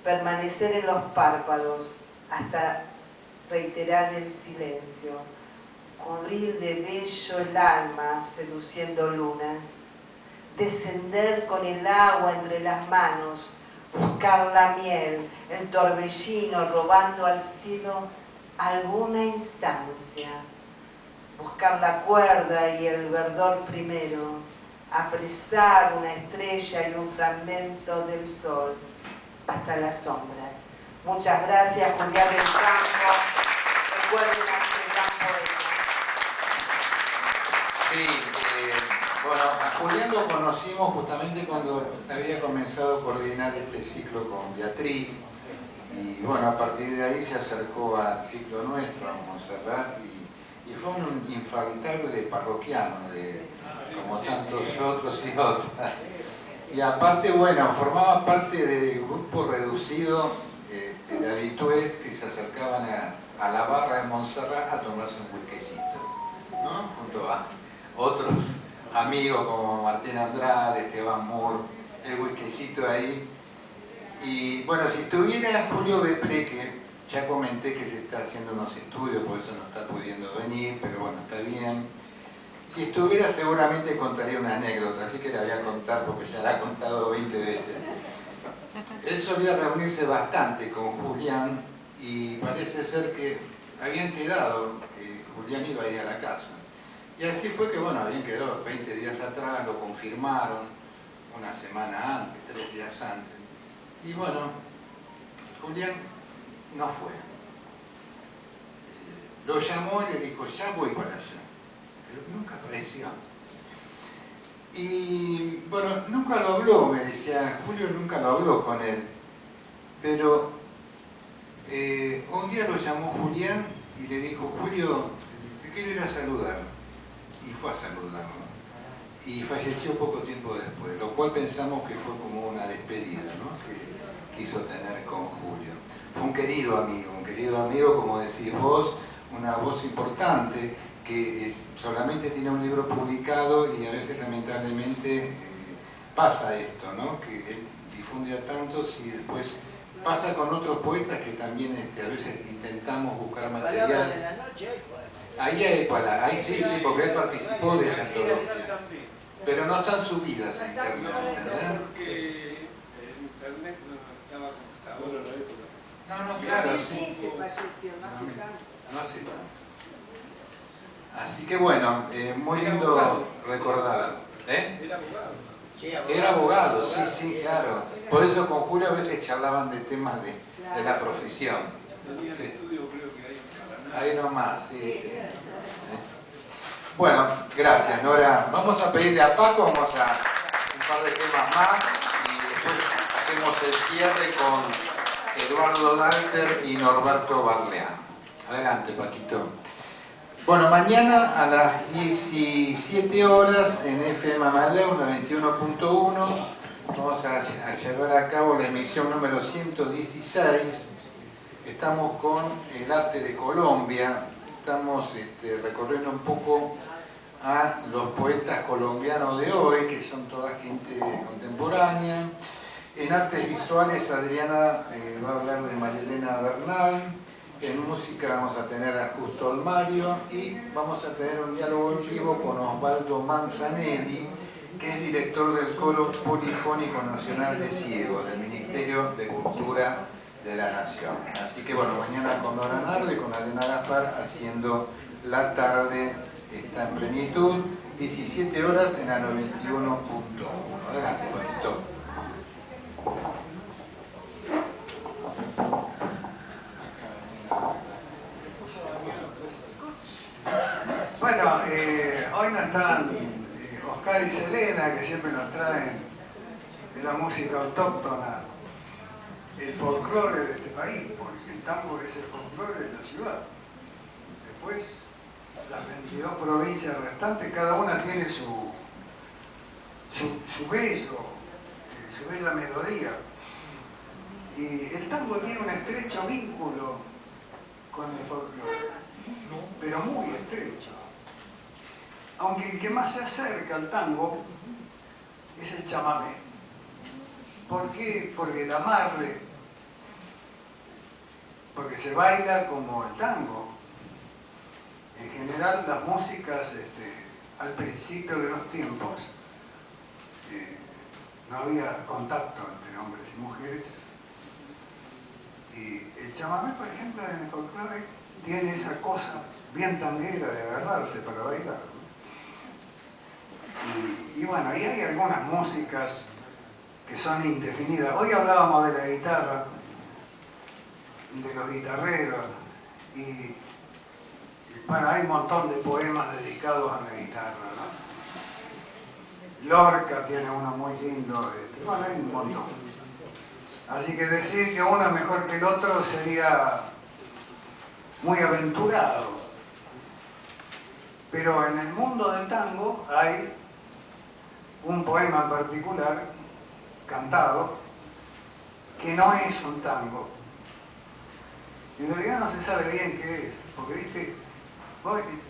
Permanecer en los párpados hasta reiterar el silencio, cubrir de vello el alma seduciendo lunas, descender con el agua entre las manos, buscar la miel, el torbellino robando al cielo alguna instancia, buscar la cuerda y el verdor primero, apresar una estrella y un fragmento del sol, hasta las sombras. Muchas gracias, Julián del Campo. Recuerden a este gran poeta. Sí, bueno, a Julián lo conocimos justamente cuando había comenzado a coordinar este ciclo con Beatriz. Y bueno, a partir de ahí se acercó al ciclo nuestro, a Montserrat, y fue un infaltable parroquiano, como tantos otros y otras. Y aparte, bueno, formaba parte del grupo reducido de habitués que se acercaban a la barra de Montserrat a tomarse un whiskycito, ¿no? Junto a otros amigos como Martín Andrade, Esteban Moore, el whiskycito ahí. Y bueno, si estuviera Julio Bepré, que ya comenté que se está haciendo unos estudios, por eso no está pudiendo venir, pero bueno, está bien. Si estuviera seguramente contaría una anécdota, así que la voy a contar porque ya la he contado 20 veces. Él solía reunirse bastante con Julián y parece ser que habían quedado, Julián iba a ir a la casa. Y así fue que, bueno, habían quedado 20 días atrás, lo confirmaron, una semana antes, 3 días antes. Y bueno, Julián no fue. Lo llamó y le dijo, ya voy para allá. Pero nunca apareció. Y bueno, nunca lo habló, me decía, Julio nunca lo habló con él. Pero un día lo llamó Julián y le dijo, Julio, te quiero ir a saludar. Y fue a saludarlo. Y falleció poco tiempo después, lo cual pensamos que fue como una despedida, ¿no? Que quiso tener con Julio. Fue un querido amigo, como decís vos, una voz importante, que solamente tiene un libro publicado y a veces lamentablemente pasa esto, ¿no? Que él difunde a tantos y después pasa con otros poetas que también a veces intentamos buscar material. Ahí hay para, ahí sí, porque él participó de esa antología. Pero no están subidas a internet, ¿verdad? Porque internet no estaba como está ahora. No, claro, sí. falleció, No hace tanto. Así que bueno, muy lindo recordar. Era abogado. Era abogado, sí, claro. Por eso con Julio a veces charlaban de temas de la profesión. Tenía el estudio, creo que ahí en Paraná. Ahí nomás, sí. Bueno, gracias, Nora. Vamos a pedirle a Paco, vamos a par de temas más y después hacemos el cierre con Eduardo Dalter y Norberto Barleán. Adelante, Paquito. Bueno, mañana a las 17 horas en FM Amadeo 91.1 vamos a llevar a cabo la emisión número 116. Estamos con el arte de Colombia, estamos recorriendo un poco a los poetas colombianos de hoy, que son toda gente contemporánea. En artes visuales Adriana va a hablar de María Elena Bernal. En música vamos a tener a Justo Almario y vamos a tener un diálogo en vivo con Osvaldo Manzanelli, que es director del Coro Polifónico Nacional de Ciegos, del Ministerio de Cultura de la Nación. Así que bueno, mañana con Nora Nardo y con Elena Gaspar haciendo la tarde está en plenitud, 17 horas en la 91.1. Adelante, Juanito. Bueno, hoy no están Oscar y Selena, que siempre nos traen de la música autóctona el folclore de este país, porque el tango es el folclore de la ciudad. Después, las 22 provincias restantes, cada una tiene su bella melodía. Y el tango tiene un estrecho vínculo con el folclore, pero muy estrecho. Aunque el que más se acerca al tango es el chamamé. ¿Por qué? Porque el amarre, porque se baila como el tango. En general las músicas al principio de los tiempos no había contacto entre hombres y mujeres. Y el chamamé, por ejemplo, en el folclore tiene esa cosa bien tanguera de agarrarse para bailar, ¿no? Y bueno, ahí hay algunas músicas que son indefinidas. Hoy hablábamos de la guitarra, de los guitarreros, y bueno, hay un montón de poemas dedicados a la guitarra, ¿no? Lorca tiene uno muy lindo, bueno, hay un montón. Así que decir que uno es mejor que el otro sería muy aventurado. Pero en el mundo del tango hay un poema en particular, cantado, que no es un tango. En realidad no se sabe bien qué es, porque viste,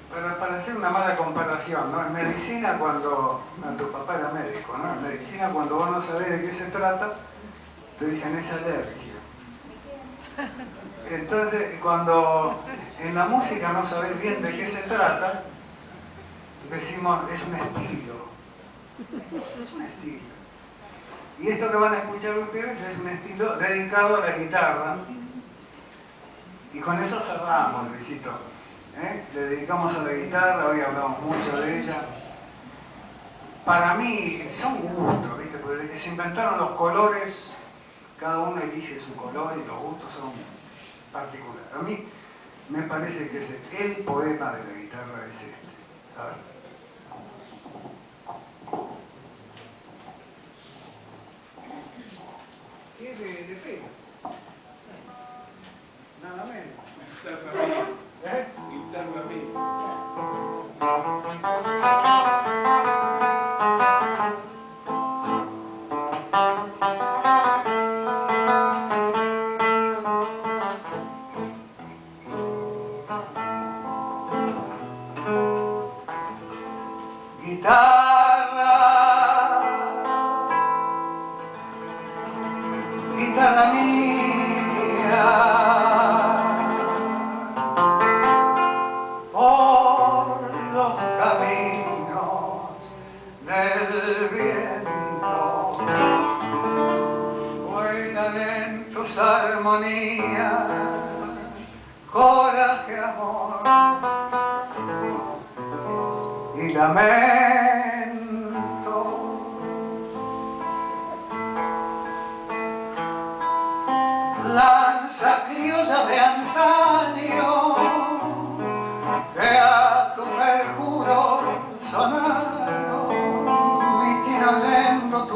para hacer una mala comparación, ¿no? En medicina cuando, tu papá era médico, ¿no? En medicina cuando vos no sabés de qué se trata, te dicen es alergia. Entonces cuando en la música no sabés bien de qué se trata, decimos es un estilo. Es un estilo. Y esto que van a escuchar ustedes es un estilo dedicado a la guitarra. Y con eso cerramos, Luisito. Le dedicamos a la guitarra, hoy hablamos mucho de ella. Para mí son gustos, ¿viste? Porque desde que se inventaron los colores, cada uno elige su color y los gustos son particulares. A mí me parece que el poema de la guitarra es este. A ver. ¿Qué le pega? Nada menos. Guitarra mía. Guitarra mía, por los caminos del viento, vuelan en tus armonías, coraje, amor y lamento. Lanza criolla de antaño que a tu perjuro sonaron, mi chino oyendo tu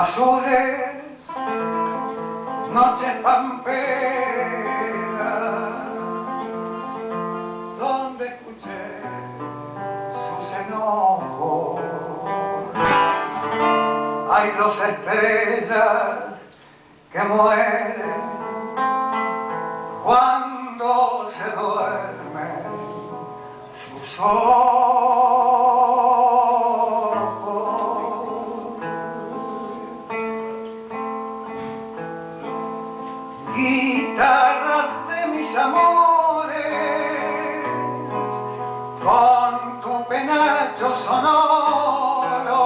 azules, noches pamperas, donde escuché sus enojos. Hay dos estrellas que mueren cuando se duermen sus ojos. Guitarra de mis amores, con tu penacho sonoro,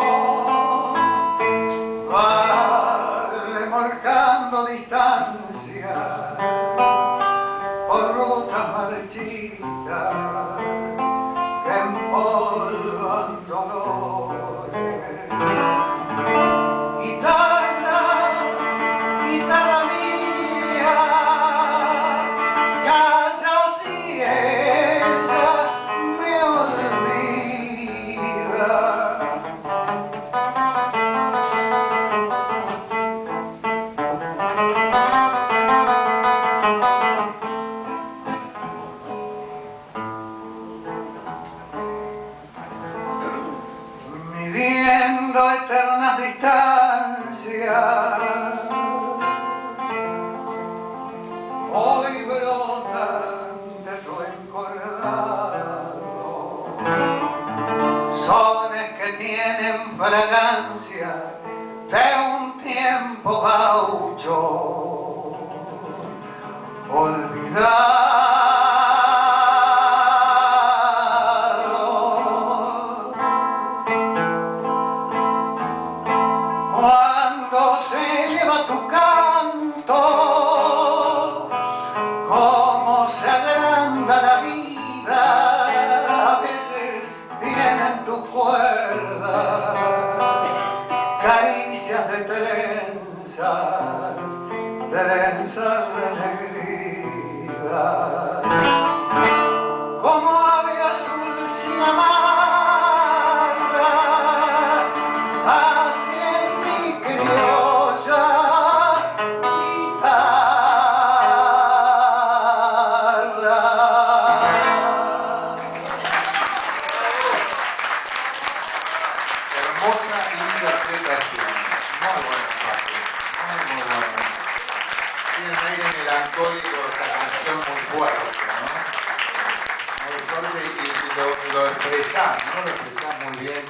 va remolcando distancia por rutas marchitas que empolvan dolores. Guitarra, guitarra mía, calla si ella me olvida. Midiendo eternas distancias, hoy brotan de tu encordado sones que tienen fragancia de un tiempo gaucho olvidado. Cuando se eleva tu canto, cómo se agranda la vida, a veces tienen tus cuerdas caricias de trenzas de alegría. Como ave azul sin amarra, así en mi criolla guitarra. Hermosa interpretación, muy buena parte, muy buena. Tiene un aire melancólico esta canción muy fuerte, ¿no? Muy fuerte y lo expresás, ¿no? Lo expresás muy bien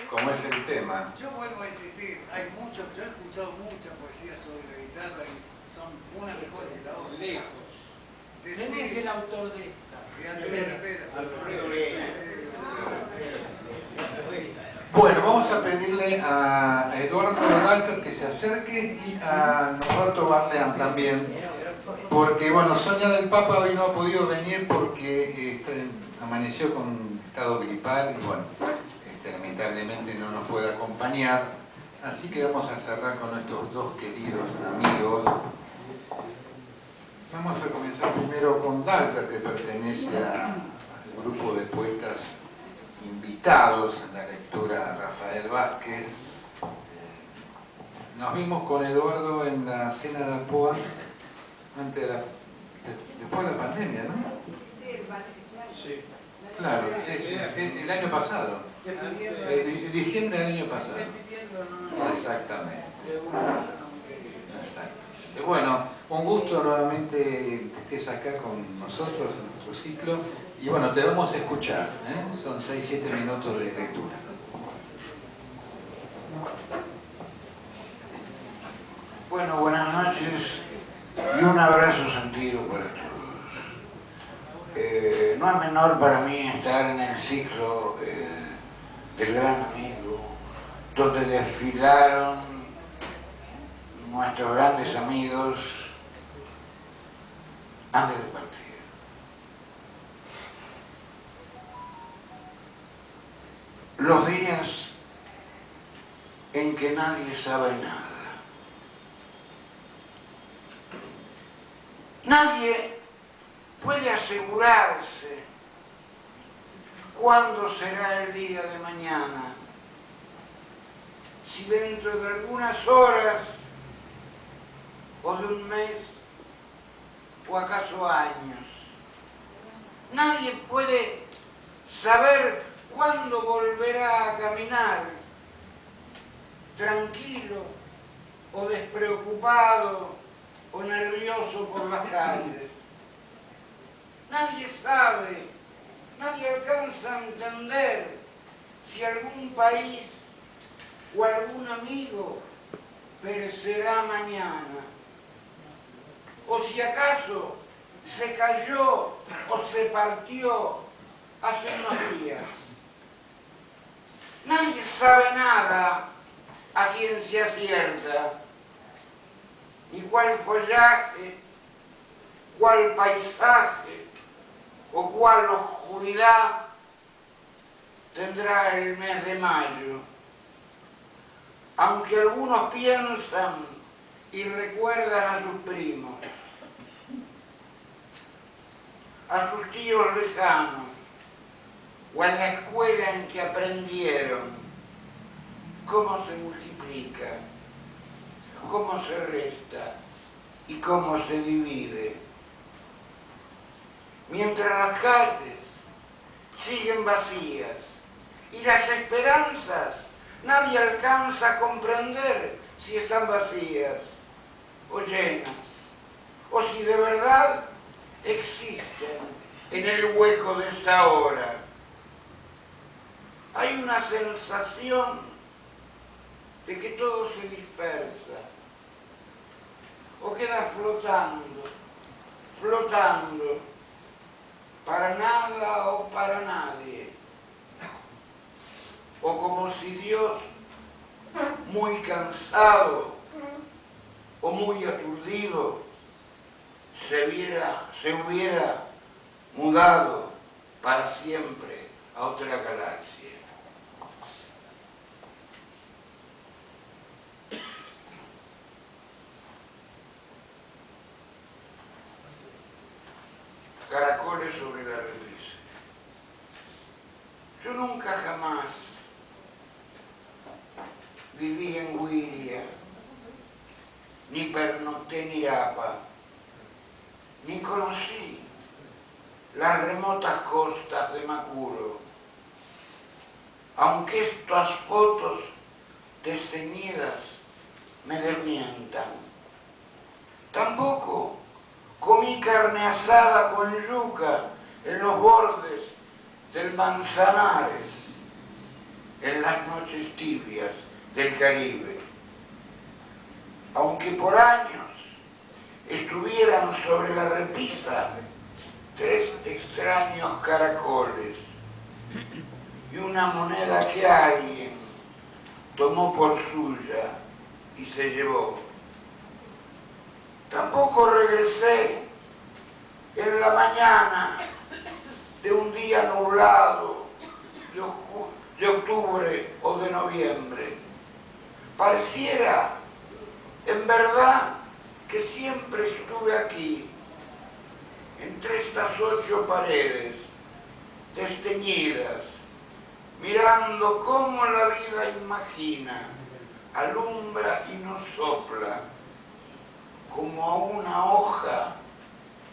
como es el tema. Yo vuelvo a insistir, yo he escuchado mucha poesía sobre la guitarra y son una mejor que la otra. Lejos. ¿Quién es el autor de esta? Alfredo. Bueno, vamos a pedirle a Eduardo Dalter que se acerque y a Norberto Barleán también, porque bueno, Sonia del Papa hoy no ha podido venir porque amaneció con estado gripal y bueno, lamentablemente no nos puede acompañar, así que vamos a cerrar con nuestros dos queridos amigos. Vamos a comenzar primero con Dalter, que pertenece al grupo de poetas invitados en la lectura Rafael Vázquez. Nos vimos con Eduardo en la Cena de Apoa después de la pandemia, ¿no? Sí. Claro, sí, el año pasado. Diciembre del año pasado. Exactamente. Exacto. Bueno, un gusto nuevamente que estés acá con nosotros en nuestro ciclo. Y bueno, te vamos a escuchar, ¿eh? Son 6-7 minutos de lectura. Bueno, buenas noches y un abrazo sentido para todos. No es menor para mí estar en el ciclo del gran amigo, donde desfilaron nuestros grandes amigos antes de partir. Los días en que nadie sabe nada. Nadie puede asegurarse cuándo será el día de mañana, si dentro de algunas horas, o de un mes, o acaso años. Nadie puede saber cuándo volverá a caminar, tranquilo o despreocupado o nervioso por las calles. Nadie sabe, nadie alcanza a entender si algún país o algún amigo perecerá mañana, o si acaso se cayó o se partió hace unos días. Nadie sabe nada a ciencia cierta, ni cuál follaje, cuál paisaje o cuál oscuridad tendrá el mes de mayo, aunque algunos piensan y recuerdan a sus primos, a sus tíos lejanos, o en la escuela en que aprendieron cómo se multiplica, cómo se resta y cómo se divide. Mientras las calles siguen vacías y las esperanzas nadie alcanza a comprender si están vacías o llenas, o si de verdad existen en el hueco de esta hora. Hay una sensación de que todo se dispersa o queda flotando, flotando, para nada o para nadie, o como si Dios, muy cansado o muy aturdido, se hubiera mudado para siempre a otra galaxia. Caracoles sobre la repisa. Yo nunca jamás viví en Güiria, ni pernocté en Irapa, ni conocí las remotas costas de Macuro, aunque estas fotos desteñidas me desmientan. Tampoco comí carne asada con yuca en los bordes del Manzanares, en las noches tibias del Caribe, aunque por años estuvieran sobre la repisa 3 extraños caracoles y una moneda que alguien tomó por suya y se llevó. Tampoco regresé en la mañana de un día nublado de octubre o de noviembre. Pareciera, en verdad, que siempre estuve aquí, entre estas 8 paredes desteñidas, mirando cómo la vida imagina, alumbra y nos sopla, como a una hoja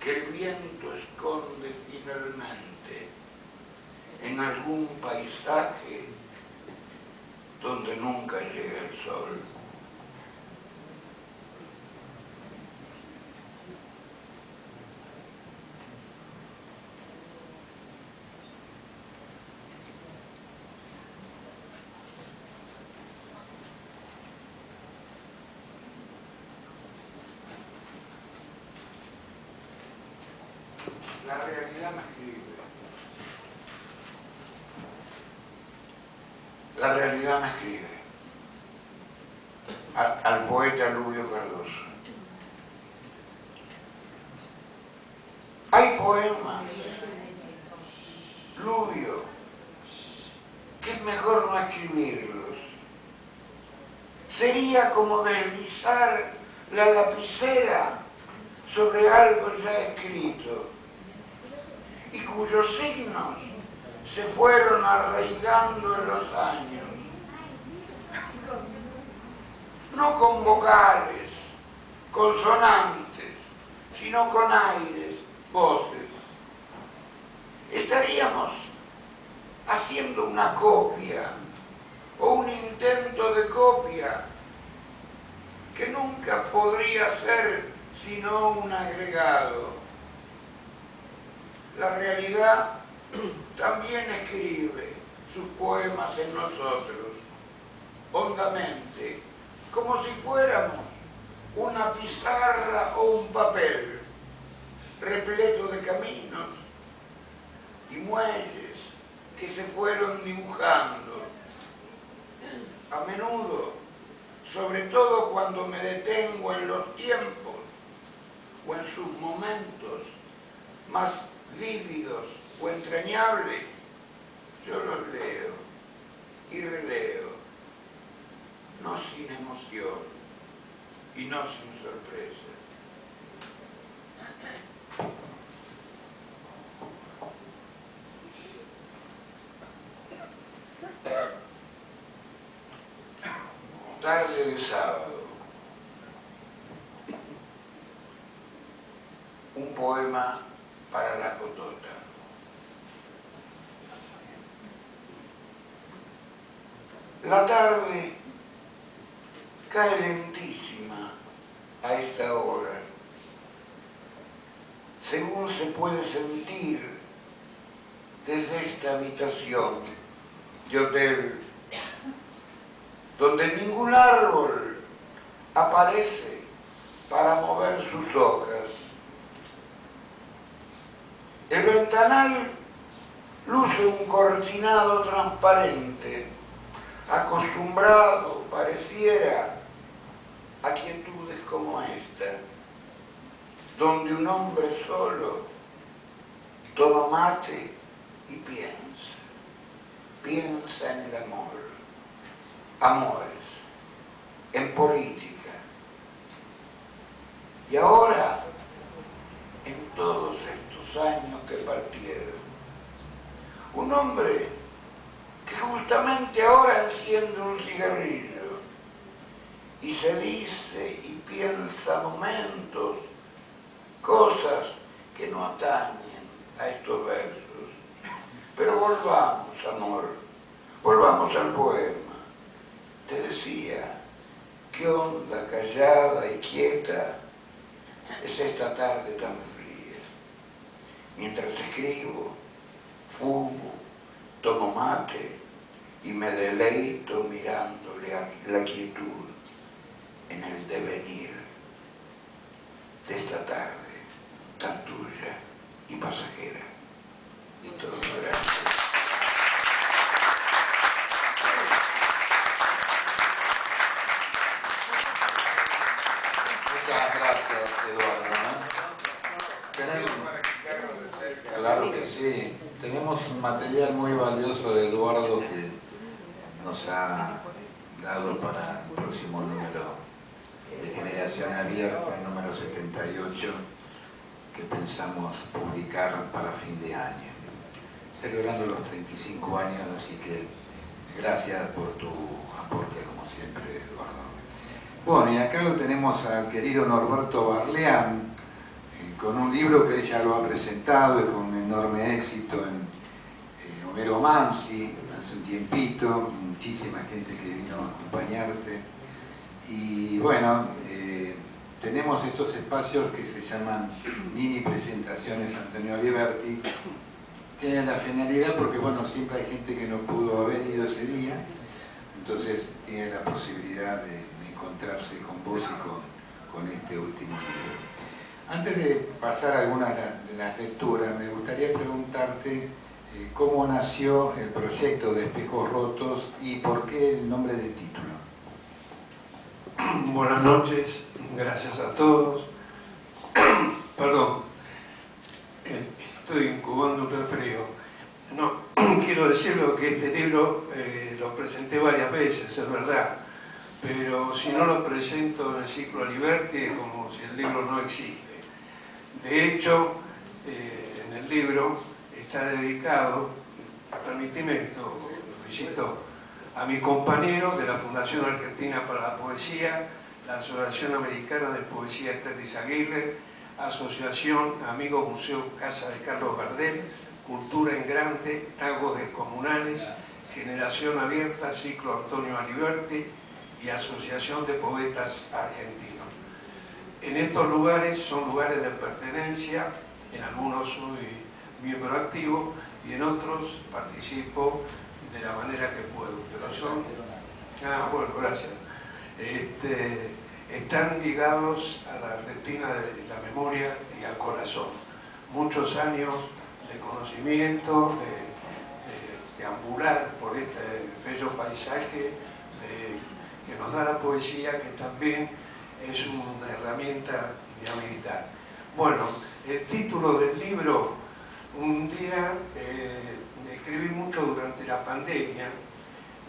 que el viento esconde finalmente en algún paisaje donde nunca llega el sol. La realidad me escribe. La realidad me escribe. Al poeta Lubio Cardoso. Hay poemas, Lubio, que es mejor no escribirlos. Sería como deslizar la lapicera sobre algo ya escrito y cuyos signos se fueron arraigando en los años. no con vocales, consonantes, sino con aires, voces. Estaríamos haciendo una copia o un intento de copia que nunca podría ser sino un agregado. La realidad también escribe sus poemas en nosotros, hondamente, como si fuéramos una pizarra o un papel repleto de caminos y muelles que se fueron dibujando. A menudo, sobre todo cuando me detengo en los tiempos o en sus momentos más vívidos o entrañables, yo los leo y releo, no sin emoción y no sin sorpresa. Tarde de sábado. Un poema para la cotota. La tarde cae lentísima a esta hora, según se puede sentir desde esta habitación de hotel, donde ningún árbol aparece para mover sus hojas. El ventanal luce un cortinado transparente, acostumbrado, pareciera, a quietudes como esta, donde un hombre solo toma mate y piensa en el amor, amores, en política. Y ahora, en todos estos años que partieron, un hombre que justamente ahora enciende un cigarrillo y se dice y piensa momentos, cosas que no atañen a estos versos. Pero volvamos, amor, volvamos al poema. Te decía, qué onda callada y quieta es esta tarde tan fría. Mientras escribo, fumo, tomo mate y me deleito mirándole a la quietud en el devenir de esta tarde tan tuya y pasajera. Y todo, gracias. Muchas gracias, Eduardo. Claro que sí. Tenemos un material muy valioso de Eduardo que nos ha dado para el próximo número de Generación Abierta, el número 78, que pensamos publicar para fin de año, celebrando los 35 años, así que gracias por tu aporte, como siempre, Eduardo. Bueno, y acá lo tenemos al querido Norberto Barleán, con un libro que ella lo ha presentado y con un enorme éxito en Homero Mansi, hace un tiempito, muchísima gente que vino a acompañarte. Y bueno, tenemos estos espacios que se llaman mini presentaciones Antonio Aliberti. Tienen la finalidad porque, bueno, siempre hay gente que no pudo haber ido ese día, entonces tiene la posibilidad de encontrarse con vos y con este último libro. Antes de pasar a algunas de las lecturas, me gustaría preguntarte cómo nació el proyecto de Espejos Rotos y por qué el nombre del título. Buenas noches, gracias a todos. Perdón, estoy incubando un resfrío. No, quiero decirlo que este libro lo presenté varias veces, es verdad, pero si no lo presento en el ciclo Aliberti es como si el libro no existe. De hecho, en el libro está dedicado, permíteme esto, Luisito, a mis compañeros de la Fundación Argentina para la Poesía, la Asociación Americana de Poesía Esther Izaguirre, Asociación Amigos Museo Casa de Carlos Gardel, Cultura en Grande, Tangos Descomunales, Generación Abierta, Ciclo Antonio Aliberti y Asociación de Poetas Argentinos. En estos lugares son lugares de pertenencia, en algunos soy miembro activo y en otros participo de la manera que puedo. Pero son, bueno, gracias. Están ligados a la retina de la memoria y al corazón. Muchos años de conocimiento, de ambular por este bello paisaje que nos da la poesía, que también es una herramienta de amistad. Bueno, el título del libro, un día escribí mucho durante la pandemia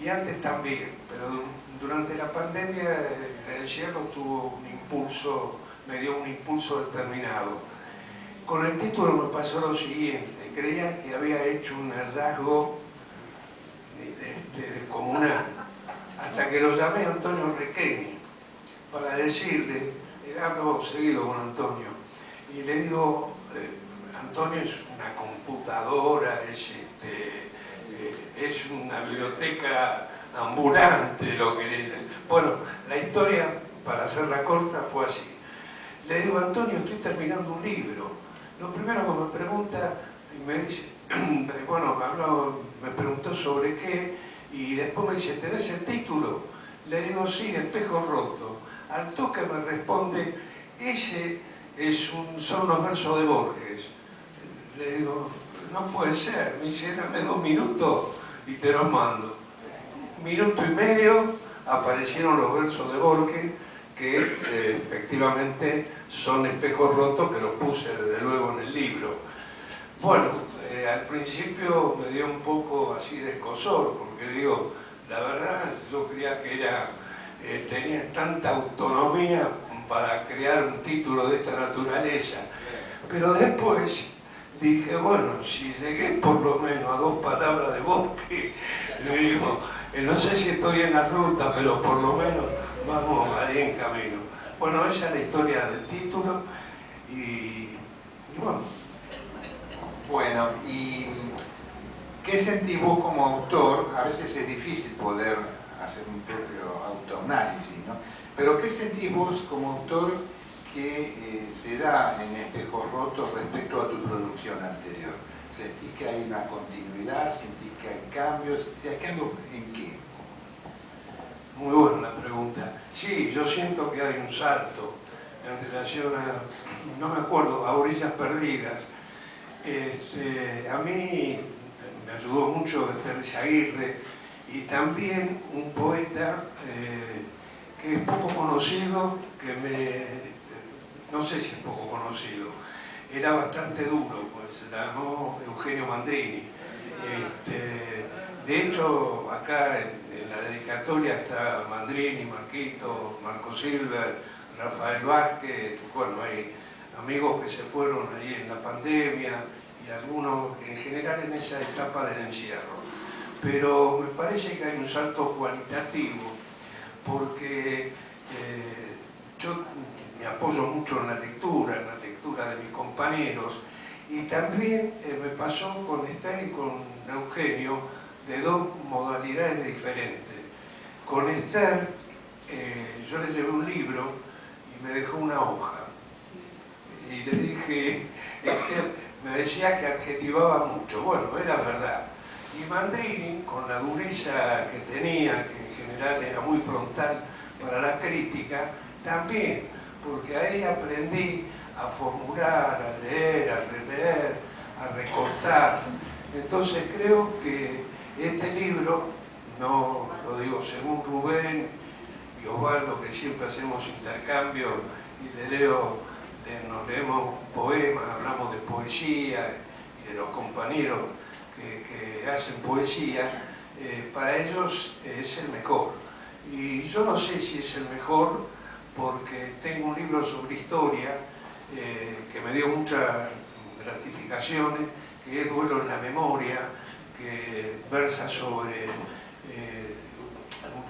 y antes también, pero durante la pandemia el encierro tuvo un impulso, me dio un impulso determinado. Con el título me pasó lo siguiente: creía que había hecho un hallazgo descomunal, hasta que lo llamé a Antonio Requeni para decirle, hablo seguido con Antonio, y le digo, Antonio es una computadora, es una biblioteca ambulante, lo que dicen. Bueno, la historia, para hacerla corta, fue así. Le digo, Antonio, estoy terminando un libro. Lo primero que me pregunta, y me dice, bueno, me preguntó sobre qué, y después me dice, ¿tenés el título? Le digo, sí, Espejo Roto. Al toque me responde, ese son unos versos de Borges. Le digo, no puede ser. Me dice, dame 2 minutos y te los mando. 1 minuto y medio aparecieron los versos de Borges, que efectivamente son espejos rotos, que los puse desde luego en el libro. Bueno, al principio me dio un poco así de escozor, porque digo, la verdad yo creía que tenía tanta autonomía para crear un título de esta naturaleza, pero después dije, bueno, si llegué por lo menos a 2 palabras de Borges, le digo, no sé si estoy en la ruta, pero por lo menos vamos ahí en camino. Bueno, esa es la historia del título y bueno. Bueno, ¿y qué sentís vos como autor? A veces es difícil poder hacer un propio autoanálisis, ¿no? Pero ¿qué sentís vos como autor que se da en Espejos Rotos respecto a tu producción anterior? ¿Sentís que hay una continuidad? ¿Sentís que hay cambios? Si hay cambios, ¿en qué? Muy buena la pregunta. Sí, yo siento que hay un salto en relación a, no me acuerdo, a Orillas Perdidas. A mí me ayudó mucho Esther Izaguirre y también un poeta que es poco conocido, no sé si es poco conocido, era bastante duro, pues se llamó Eugenio Mandrini. De hecho, acá en la dedicatoria está Mandrini, Marquito, Marco Silver, Rafael Vázquez, bueno, hay amigos que se fueron ahí en la pandemia y algunos en general en esa etapa del encierro. Pero me parece que hay un salto cualitativo porque yo me apoyo mucho en la lectura de mis compañeros y también me pasó con Esther y con Eugenio de 2 modalidades diferentes. Con Esther yo le llevé un libro y me dejó una hoja y le dije, Esther me decía que adjetivaba mucho, bueno, era verdad. Y Mandrini, con la dureza que tenía, que en general era muy frontal para la crítica, también, porque ahí aprendí a formular, a leer, a releer, a recortar. Entonces creo que este libro, no lo digo según Rubén y Osvaldo, que siempre hacemos intercambio y nos leemos poemas, hablamos de poesía y de los compañeros que hacen poesía, para ellos es el mejor. Y yo no sé si es el mejor porque tengo un libro sobre historia que me dio muchas gratificaciones, que es Duelo en la Memoria, que versa sobre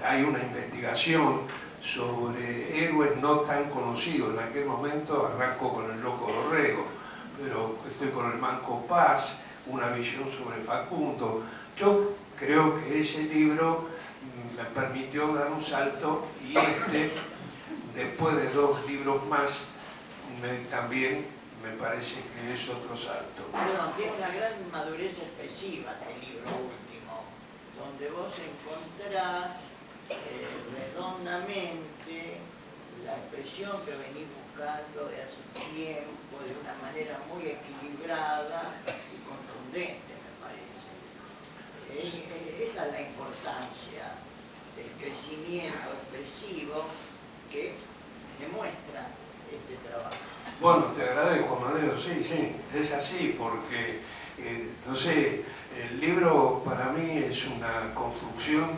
hay una investigación sobre héroes no tan conocidos. En aquel momento arranco con el Loco Dorrego, pero estoy con el Manco Paz, una visión sobre Facundo. Yo creo que ese libro me permitió dar un salto, y después de 2 libros más, también me parece que es otro salto. Bueno, tiene una gran madurez expresiva este libro último, donde vos encontrás redondamente la expresión que venís buscando de hace tiempo, de una manera muy equilibrada y contundente, me parece. Esa es la importancia del crecimiento expresivo que demuestra este trabajo. Bueno, te agradezco, Amadeo, sí, es así, porque, no sé, el libro para mí es una construcción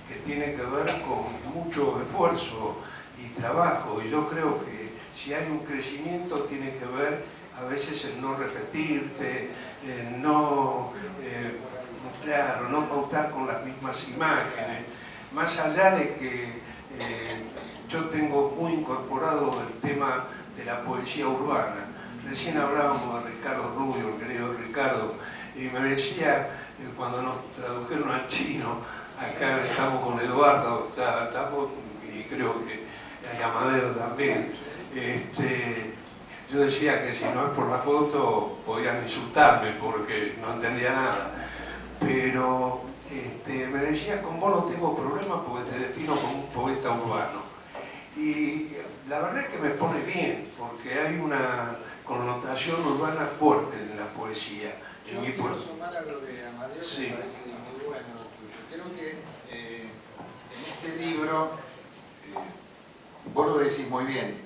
que tiene que ver con mucho esfuerzo y trabajo, y yo creo que si hay un crecimiento tiene que ver a veces en no repetirte, en no, claro, no pautar con las mismas imágenes, más allá de que yo tengo muy incorporado el tema de la poesía urbana. Recién hablábamos de Ricardo Rubio, el querido Ricardo, y me decía, cuando nos tradujeron al chino, acá estamos con Eduardo, estamos, y creo que Amadeo también, yo decía que si no es por la foto podían insultarme porque no entendía nada, pero me decía, con vos no tengo problema porque te defino como un poeta urbano. Y la verdad es que me pone bien, porque hay una connotación urbana fuerte en la poesía. Yo quiero sumar a lo de Amadeo, sí. Me parece muy bueno lo tuyo. Creo que en este libro, vos lo decís muy bien,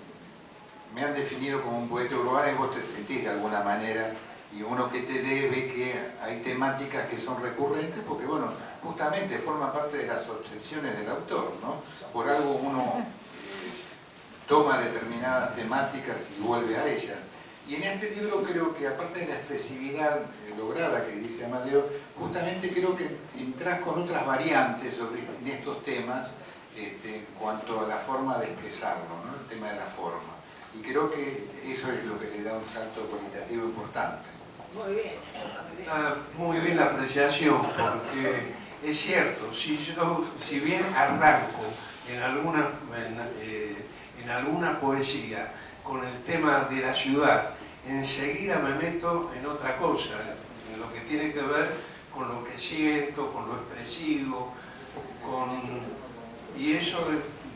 me han definido como un poeta urbano y vos te sentís de alguna manera, y uno que te lee ve que hay temáticas que son recurrentes porque, bueno, justamente forma parte de las obsesiones del autor, ¿no? Por algo uno toma determinadas temáticas y vuelve a ellas. Y en este libro creo que, aparte de la expresividad lograda que dice Amadeo, justamente creo que entras con otras variantes en estos temas en cuanto a la forma de expresarlo, ¿no? El tema de la forma. Y creo que eso es lo que le da un salto cualitativo importante. Muy bien. Muy bien la apreciación, porque es cierto, si bien arranco en alguna poesía con el tema de la ciudad, enseguida me meto en otra cosa, en lo que tiene que ver con lo que siento, con lo expresivo, y eso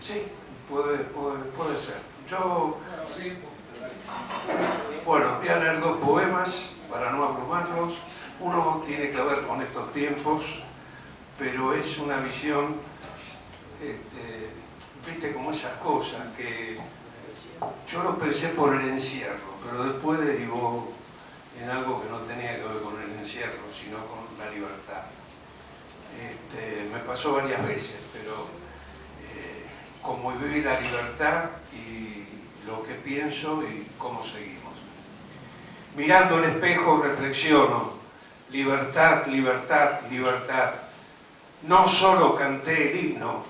sí, puede ser. Bueno, voy a leer 2 poemas para no abrumarlos. Uno tiene que ver con estos tiempos, pero es una visión, viste, como esas cosas que yo lo pensé por el encierro, pero después derivó en algo que no tenía que ver con el encierro, sino con la libertad. Me pasó varias veces, pero cómo vivir la libertad y lo que pienso y cómo seguimos. Mirando el espejo reflexiono, libertad, libertad, libertad. No solo canté el himno,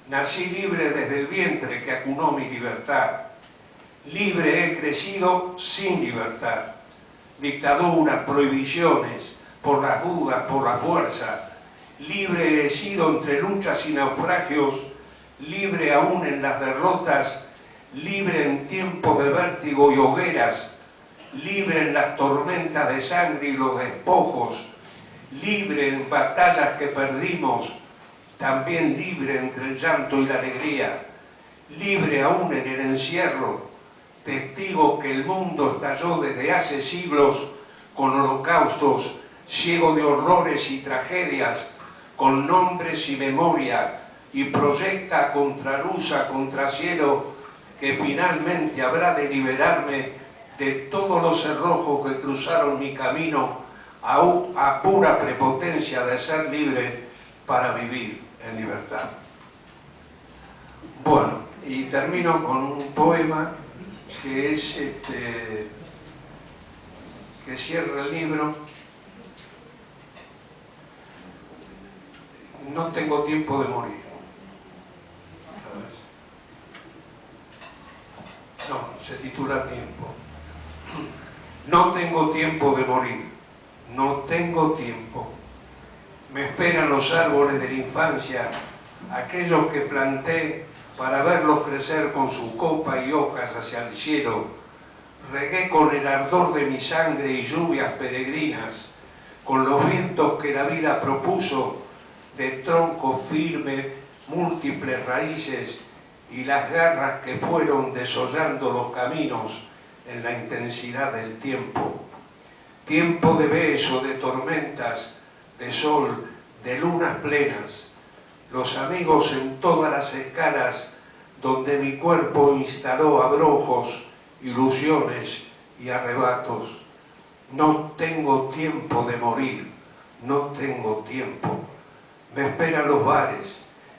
nací libre desde el vientre que acunó mi libertad. Libre he crecido sin libertad. Dictaduras, prohibiciones, por las dudas, por la fuerza. Libre he sido entre luchas y naufragios, libre aún en las derrotas, libre en tiempos de vértigo y hogueras, libre en las tormentas de sangre y los despojos, libre en batallas que perdimos, también libre entre el llanto y la alegría, libre aún en el encierro, testigo que el mundo estalló desde hace siglos con holocaustos, ciego de horrores y tragedias, con nombres y memoria, y proyecta contraluz a contracielo que finalmente habrá de liberarme de todos los cerrojos que cruzaron mi camino a pura prepotencia de ser libre para vivir en libertad. Bueno, y termino con un poema que es que cierra el libro. No tengo tiempo de morir. titula Tiempo. No tengo tiempo de morir, no tengo tiempo. Me esperan los árboles de la infancia, aquellos que planté para verlos crecer con su copa y hojas hacia el cielo. Regué con el ardor de mi sangre y lluvias peregrinas, con los vientos que la vida propuso, de tronco firme, múltiples raíces y las garras que fueron desollando los caminos en la intensidad del tiempo. Tiempo de beso, de tormentas, de sol, de lunas plenas, los amigos en todas las escalas donde mi cuerpo instaló abrojos, ilusiones y arrebatos. No tengo tiempo de morir, no tengo tiempo. Me esperan los bares,